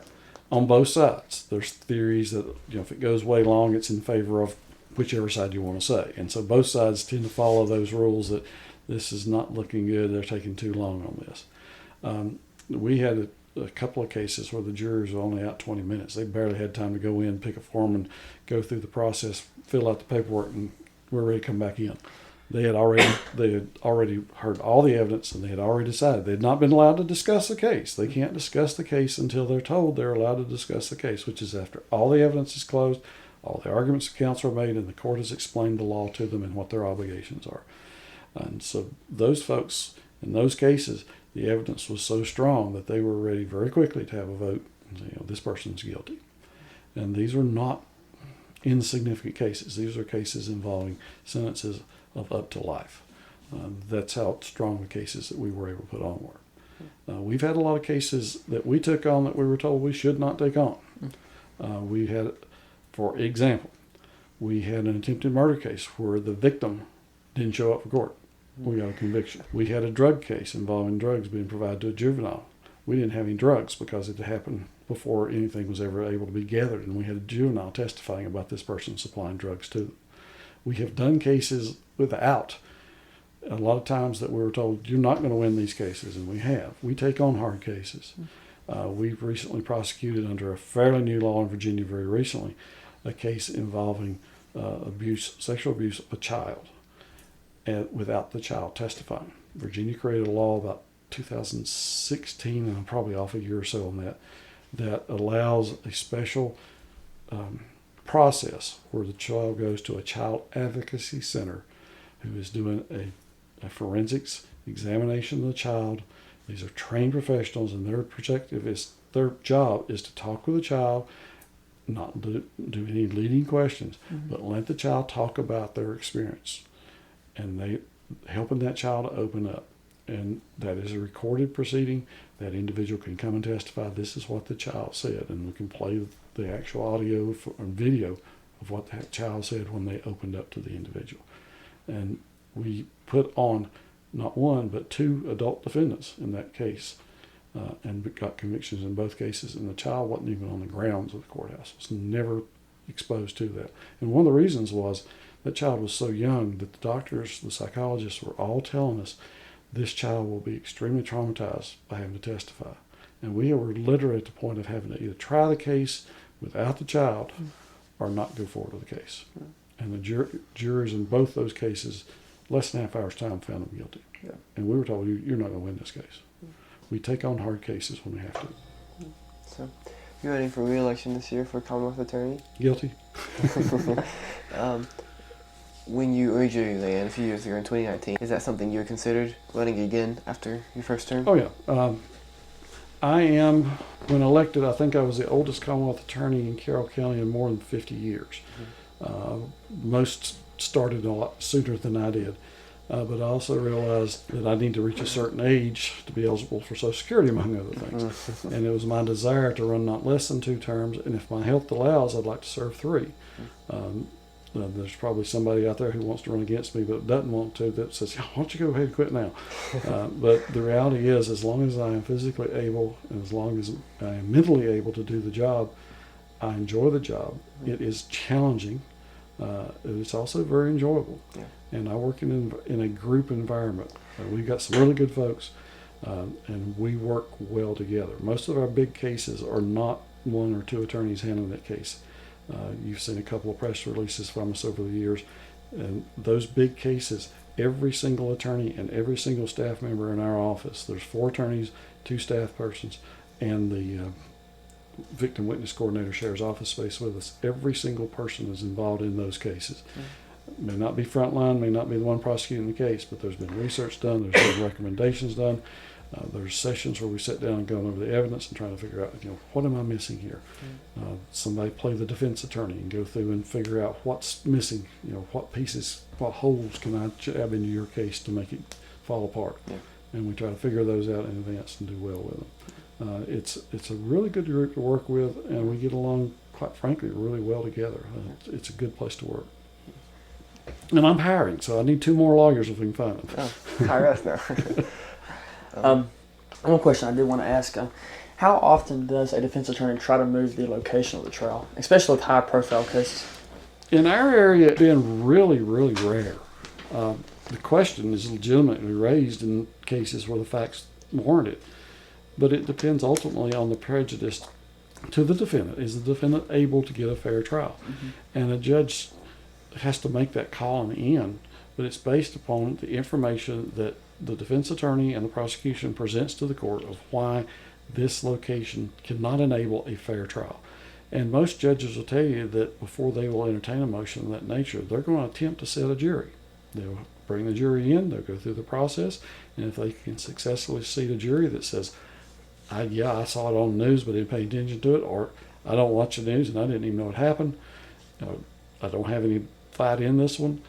On both sides, there's theories that if it goes way long, it's in favor of whichever side you want to say. And so both sides tend to follow those rules that this is not looking good, they're taking too long on this. We had a couple of cases where the jurors were only out 20 minutes. They barely had time to go in, pick a form, and go through the process, fill out the paperwork, and we're ready to come back in. They had already heard all the evidence, and they had already decided. They had not been allowed to discuss the case. They can't discuss the case until they're told they're allowed to discuss the case, which is after all the evidence is closed, all the arguments of counsel are made, and the court has explained the law to them and what their obligations are. And so those folks, in those cases, the evidence was so strong that they were ready very quickly to have a vote and say, this person's guilty. And these are not insignificant cases. These are cases involving sentences of up to life. That's how strong the cases that we were able to put on were. We've had a lot of cases that we took on that we were told we should not take on. We had, for example, we had an attempted murder case where the victim didn't show up for court. We got a conviction. We had a drug case involving drugs being provided to a juvenile. We didn't have any drugs because it happened before anything was ever able to be gathered, and we had a juvenile testifying about this person supplying drugs to them. We have done cases without. A lot of times that we were told, you're not going to win these cases, and we have. We take on hard cases. We've recently prosecuted under a fairly new law in Virginia very recently, a case involving sexual abuse of a child. Without the child testifying. Virginia created a law about 2016, and I'm probably off a year or so on that allows a special process where the child goes to a child advocacy center who is doing a forensics examination of the child. These are trained professionals, and their job is to talk with the child, not do any leading questions, but let the child talk about their experience. And they helping that child to open up. And that is a recorded proceeding. That individual can come and testify, this is what the child said, and we can play the actual audio and video of what that child said when they opened up to the individual. And we put on not one, but 2 adult defendants in that case, and got convictions in both cases, and the child wasn't even on the grounds of the courthouse. Was never exposed to that. And one of the reasons was that child was so young that the doctors, the psychologists were all telling us this child will be extremely traumatized by having to testify. And we were literally at the point of having to either try the case without the child or not go forward with the case. And the jurors in both those cases, less than half hour's time, found them guilty. Yeah. And we were told, you're not going to win this case. We take on hard cases when we have to. So, you're running for re-election this year for Commonwealth Attorney? Guilty. When you originally ran a few years ago in 2019, is that something you considered running again after your first term? Oh, yeah. I am, when elected, I think I was the oldest Commonwealth Attorney in Carroll County in more than 50 years. Most started a lot sooner than I did. But I also realized that I need to reach a certain age to be eligible for Social Security, among other things. And it was my desire to run not less than 2 terms, and if my health allows, I'd like to serve 3. There's probably somebody out there who wants to run against me but doesn't want to, that says, why don't you go ahead and quit now? But the reality is, as long as I am physically able and as long as I am mentally able to do the job, I enjoy the job. It is challenging. It's also very enjoyable. Yeah. And I work in a group environment. We've got some really good folks, and we work well together. Most of our big cases are not one or two attorneys handling that case. You've seen a couple of press releases from us over the years, and those big cases, every single attorney and every single staff member in our office, there's 4 attorneys, 2 staff persons, and the victim witness coordinator shares office space with us. Every single person is involved in those cases. Mm-hmm. May not be frontline, may not be the one prosecuting the case, but there's been research done, there's been recommendations done. There's sessions where we sit down and go over the evidence and try to figure out, what am I missing here? Mm-hmm. Somebody play the defense attorney and go through and figure out what's missing, what pieces, what holes can I jab into your case to make it fall apart? Yeah. And we try to figure those out in advance and do well with them. It's a really good group to work with, and we get along, quite frankly, really well together. It's a good place to work. And I'm hiring, so I need 2 more lawyers if we can find them. Oh, hire us now. One question I did want to ask, how often does a defense attorney try to move the location of the trial, especially with high-profile cases? In our area, it's been really, really rare. The question is legitimately raised in cases where the facts warrant it, but it depends ultimately on the prejudice to the defendant. Is the defendant able to get a fair trial? Mm-hmm. And a judge has to make that call in the end, but it's based upon the information that the defense attorney and the prosecution presents to the court of why this location cannot enable a fair trial. And most judges will tell you that before they will entertain a motion of that nature, they're going to attempt to set a jury. They'll bring the jury in, they'll go through the process, and if they can successfully seat a jury that says, I saw it on the news but didn't pay attention to it, or I don't watch the news and I didn't even know it happened, I don't have any fight in this one.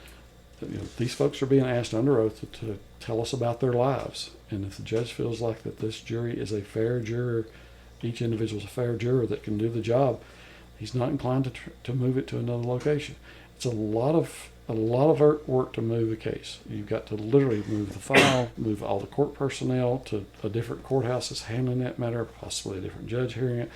These folks are being asked under oath to tell us about their lives. And if the judge feels like that this jury is a fair juror, each individual is a fair juror that can do the job, he's not inclined to move it to another location. It's a lot of work to move a case. You've got to literally move the file, move all the court personnel to a different courthouse that's handling that matter, possibly a different judge hearing it.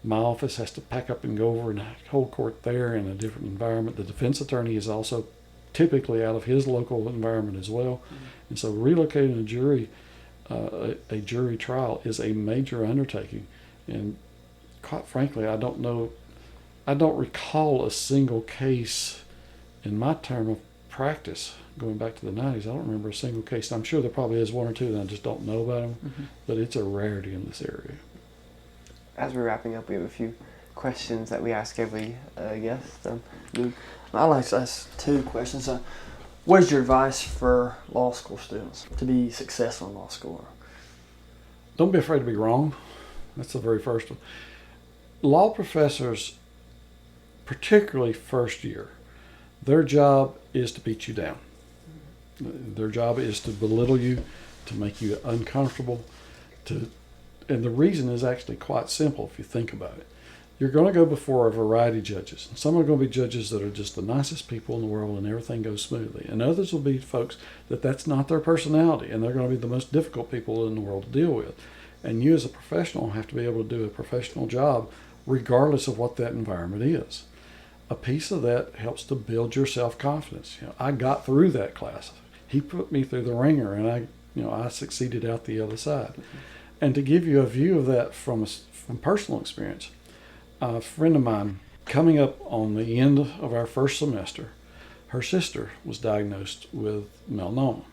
My office has to pack up and go over and hold court there in a different environment. The defense attorney is also typically out of his local environment as well. Mm-hmm. And so relocating a jury trial is a major undertaking. And quite frankly, I don't recall a single case in my term of practice going back to the 90s. I don't remember a single case. I'm sure there probably is 1 or 2 that I just don't know about them, mm-hmm. but it's a rarity in this area. As we're wrapping up, we have a few questions that we ask every guest. Luke? I'd like to ask 2 questions. What is your advice for law school students to be successful in law school? Don't be afraid to be wrong. That's the very first one. Law professors, particularly first year, their job is to beat you down. Their job is to belittle you, to make you uncomfortable. And the reason is actually quite simple if you think about it. You're going to go before a variety of judges. Some are going to be judges that are just the nicest people in the world and everything goes smoothly. And others will be folks that's not their personality and they're going to be the most difficult people in the world to deal with. And you as a professional have to be able to do a professional job regardless of what that environment is. A piece of that helps to build your self-confidence. I got through that class. He put me through the ringer and I succeeded out the other side. Mm-hmm. And to give you a view of that from personal experience, a friend of mine, coming up on the end of our first semester, her sister was diagnosed with melanoma.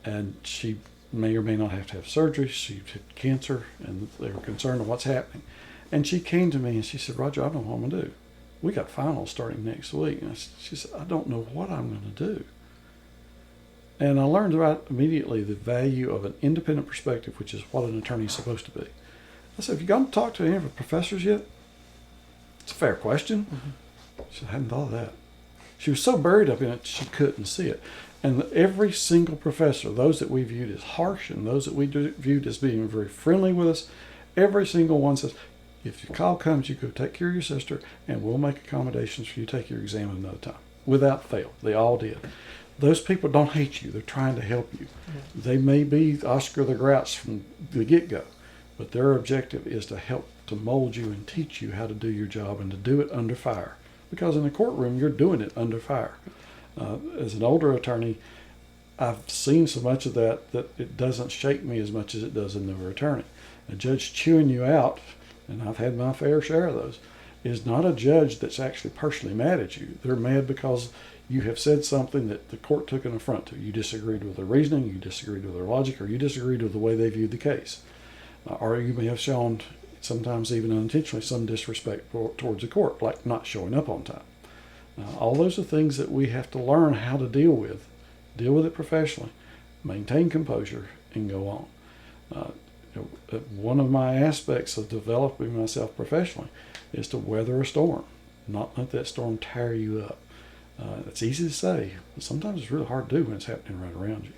And she may or may not have to have surgery. She had cancer, and they were concerned of what's happening. And she came to me and she said, Roger, I don't know what I'm going to do. We got finals starting next week. And she said, I don't know what I'm going to do. And I learned right immediately the value of an independent perspective, which is what an attorney is supposed to be. I said, have you gone to talk to any of the professors yet? It's a fair question. Mm-hmm. She said, I hadn't thought of that. She was so buried up in it, she couldn't see it. And every single professor, those that we viewed as harsh and those that we viewed as being very friendly with us, every single one says, If your call comes, you go take care of your sister, and we'll make accommodations for you to take your exam at another time. Without fail. They all did. Those people don't hate you. They're trying to help you. They may be Oscar the Grouch from the get-go, but their objective is to help to mold you and teach you how to do your job and to do it under fire. Because in the courtroom, you're doing it under fire. As an older attorney, I've seen so much of that it doesn't shake me as much as it does a newer attorney. A judge chewing you out, and I've had my fair share of those, is not a judge that's actually personally mad at you. They're mad because you have said something that the court took an affront to. You disagreed with their reasoning, you disagreed with their logic, or you disagreed with the way they viewed the case. Or you may have shown, sometimes even unintentionally, some disrespect towards the court, like not showing up on time. All those are things that we have to learn how to deal with. Deal with it professionally, maintain composure, and go on. One of my aspects of developing myself professionally is to weather a storm, not let that storm tear you up. It's easy to say, but sometimes it's really hard to do when it's happening right around you.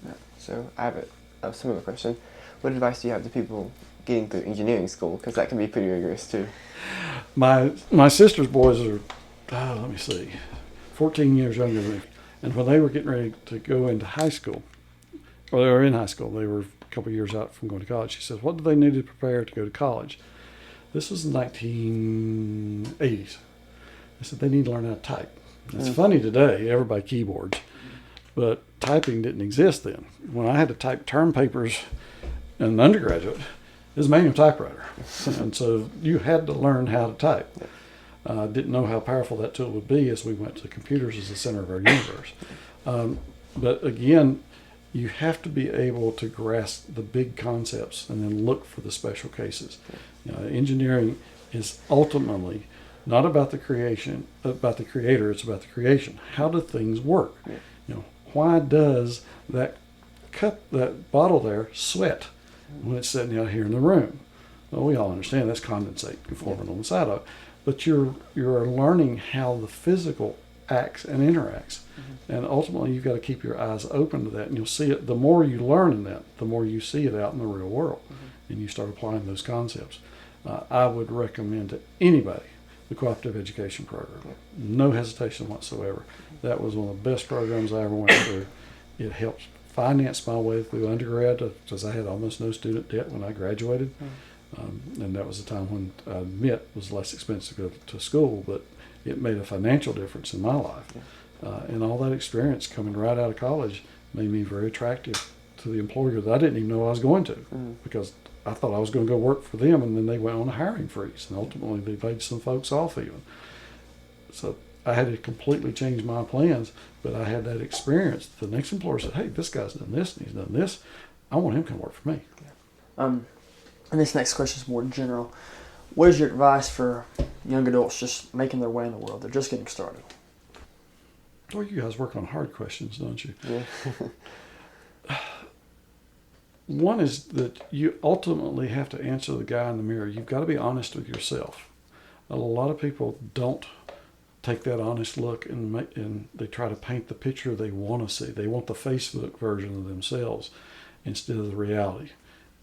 Yeah. So I have a similar question. What advice do you have to people getting through engineering school? Because that can be pretty rigorous too. My sister's boys are, 14 years younger than me. And when they were getting ready to go into high school, or they were in high school, they were a couple of years out from going to college. She said, what do they need to prepare to go to college? This was in the 1980s. I said, they need to learn how to type. It's funny today, everybody keyboards, but typing didn't exist then. When I had to type term papers in an undergraduate, it was a manual typewriter. And so you had to learn how to type. Didn't know how powerful that tool would be as we went to computers as the center of our universe. But again, you have to be able to grasp the big concepts and then look for the special cases. Engineering is ultimately not about the creation, about the creator. It's about the creation. How do things work? Why does that cup, that bottle there, sweat when it's sitting out here in the room? Well, we all understand that's condensate forming on the side of it. But you're learning how the physical acts and interacts. And ultimately, you've got to keep your eyes open to that. And you'll see it, the more you learn in that, the more you see it out in the real world. And you start applying those concepts. I would recommend to anybody the Cooperative Education program. No hesitation whatsoever. That was one of the best programs I ever went through. It helped finance my way through undergrad because I had almost no student debt when I graduated. And that was a time when I admit it was less expensive to go to school, but it made a financial difference in my life. And all that experience coming right out of college made me very attractive to the employer that I didn't even know I was going to, because I thought I was going to go work for them, and then they went on a hiring freeze, and ultimately they laid some folks off even. So I had to completely change my plans, but I had that experience. The next employer said, hey, this guy's done this and he's done this. I want him to come work for me. And this next question is more general. What is your advice for young adults just making their way in the world? They're just getting started. Well, you guys work on hard questions, don't you? Yeah. One is that you ultimately have to answer the guy in the mirror. You've got to be honest with yourself. A lot of people don't take that honest look and they try to paint the picture they want to see. They want the Facebook version of themselves instead of the reality.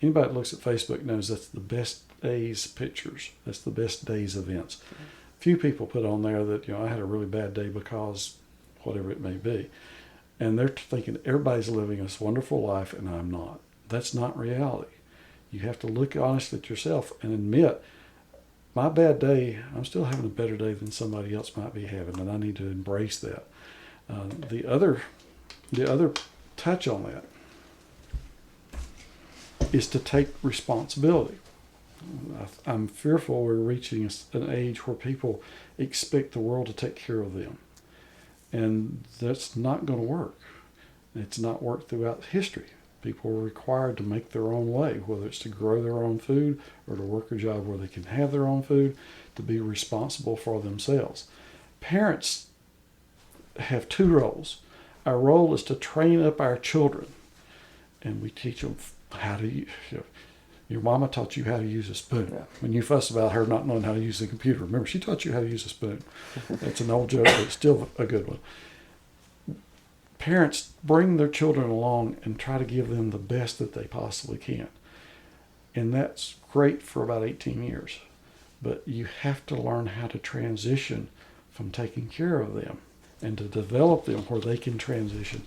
Anybody that looks at Facebook knows that's the best days pictures. That's the best days events. Few people put on there that, I had a really bad day because whatever it may be. And they're thinking everybody's living this wonderful life and I'm not. That's not reality. You have to look honestly at yourself and admit, my bad day, I'm still having a better day than somebody else might be having, and I need to embrace that. The other touch on that is to take responsibility. I'm fearful we're reaching an age where people expect the world to take care of them. And that's not going to work. It's not worked throughout history. People are required to make their own way, whether it's to grow their own food or to work a job where they can have their own food, to be responsible for themselves. Parents have two roles. Our role is to train up our children, and we teach them how to use. Your mama taught you how to use a spoon. Yeah. When you fuss about her not knowing how to use the computer, remember, she taught you how to use a spoon. It's an old joke, but it's still a good one. Parents bring their children along and try to give them the best that they possibly can. And that's great for about 18 years. but you have to learn how to transition from taking care of them and to develop them where they can transition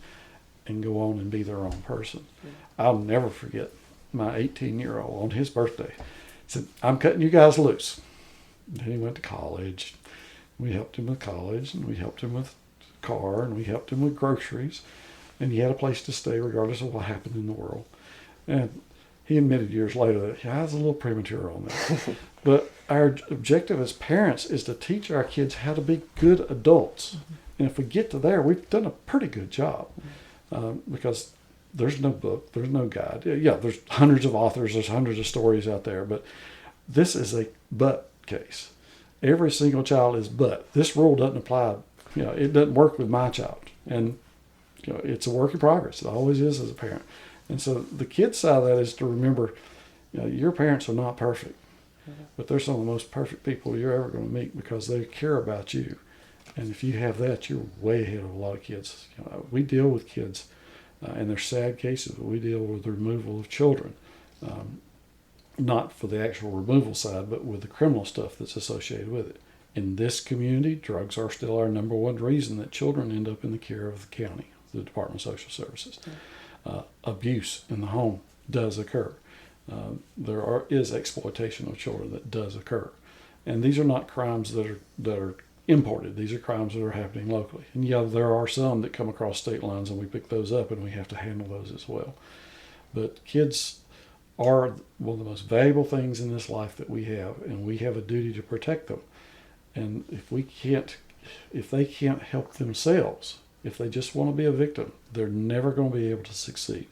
and go on and be their own person. I'll never forget my 18-year-old on his birthday said, "I'm cutting you guys loose." Then he went to college. We helped him with college, and we helped him with a car, and we helped him with groceries, and he had a place to stay regardless of what happened in the world. And he admitted years later that I was a little premature on that. But our objective as parents is to teach our kids how to be good adults. And if we get to there, we've done a pretty good job, because there's no book, there's no guide. Yeah, there's hundreds of authors, there's hundreds of stories out there, but this is a but case. Every single child is but. This rule doesn't apply. It doesn't work with my child. And it's a work in progress. It always is as a parent. And so the kid side of that is to remember, your parents are not perfect, but they're some of the most perfect people you're ever going to meet because they care about you. And if you have that, you're way ahead of a lot of kids. We deal with kids, and they're sad cases, but we deal with the removal of children. Not for the actual removal side, but with the criminal stuff that's associated with it. In this community, drugs are still our number one reason that children end up in the care of the county, the Department of Social Services. Abuse in the home does occur. There is exploitation of children that does occur. And these are not crimes that are imported. These are crimes that are happening locally. And there are some that come across state lines, and we pick those up, and we have to handle those as well. But kids are one of the most valuable things in this life that we have, and we have a duty to protect them. And if they can't help themselves, if they just want to be a victim, they're never going to be able to succeed,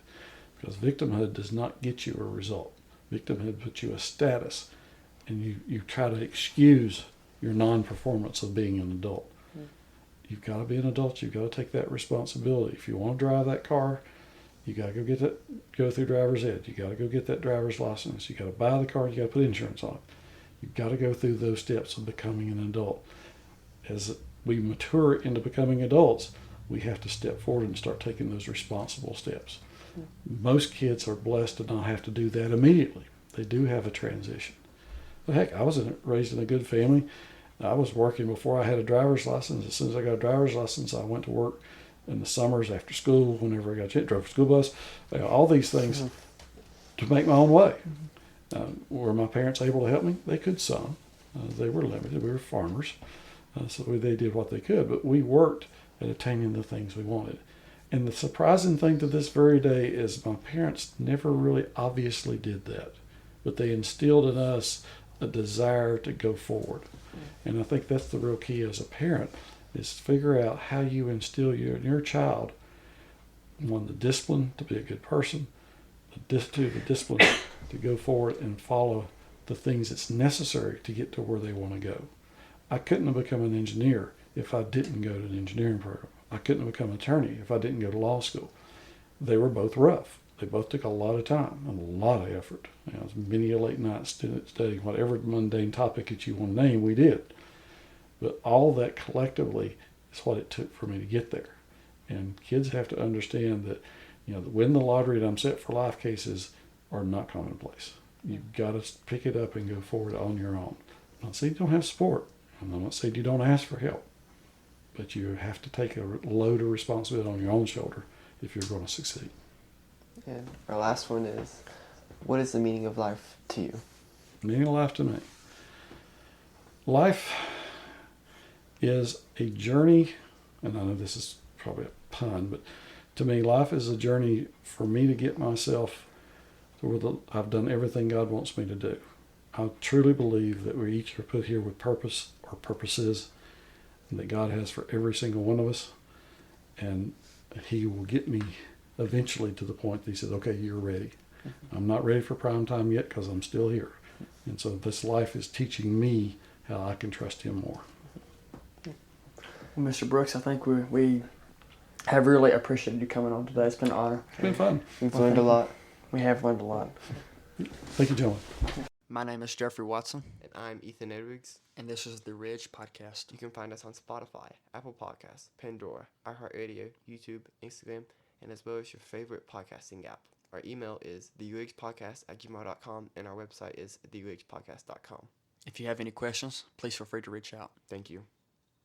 because victimhood does not get you a result. Victimhood puts you a status, and you try to excuse your non-performance of being an adult. You've got to be an adult. You've got to take that responsibility. If you want to drive that car, you got to go through driver's ed. You got to go get that driver's license. You got to buy the car. You got to put insurance on it. You've got to go through those steps of becoming an adult. As we mature into becoming adults, we have to step forward and start taking those responsible steps. Most kids are blessed to not have to do that immediately. They do have a transition. But heck, I was raised in a good family. I was working before I had a driver's license. As soon as I got a driver's license, I went to work in the summers after school, whenever I got a chance, drove a school bus, all these things to make my own way. Were my parents able to help me? They could some. They were limited. We were farmers, so they did what they could. But we worked at attaining the things we wanted. And the surprising thing to this very day is my parents never really obviously did that, but they instilled in us a desire to go forward. And I think that's the real key as a parent, is figure out how you instill in your child, one, the discipline to be a good person, the discipline to go forward and follow the things that's necessary to get to where they want to go. I couldn't have become an engineer if I didn't go to an engineering program. I couldn't have become an attorney if I didn't go to law school. They were both rough. They both took a lot of time and a lot of effort. Many a late night studying whatever mundane topic that you want to name, we did. But all that collectively is what it took for me to get there. And kids have to understand that, the win the lottery and I'm set for life cases are not commonplace. You've got to pick it up and go forward on your own. I'm not saying you don't have support. I'm not saying you don't ask for help. But you have to take a load of responsibility on your own shoulder if you're going to succeed. And our last one is, what is the meaning of life to you? Meaning of life to me. Life is a journey, and I know this is probably a pun, but to me, life is a journey for me to get myself to where I've done everything God wants me to do. I truly believe that we each are put here with purpose or purposes, and that God has for every single one of us, and He will get me eventually to the point that He says, okay, you're ready. I'm not ready for prime time yet because I'm still here. And so this life is teaching me how I can trust Him more. Well, Mr. Brooks, I think we have really appreciated you coming on today. It's been an honor. It's been fun. We've learned a lot. We have learned a lot. Thank you, gentlemen. My name is Jeffrey Watson. And I'm Ethan Edwigs. And this is the Ridge Podcast. You can find us on Spotify, Apple Podcasts, Pandora, iHeartRadio, YouTube, Instagram, and as well as your favorite podcasting app. Our email is theurigspodcast@gmail.com, and our website is theurigspodcast.com. If you have any questions, please feel free to reach out. Thank you.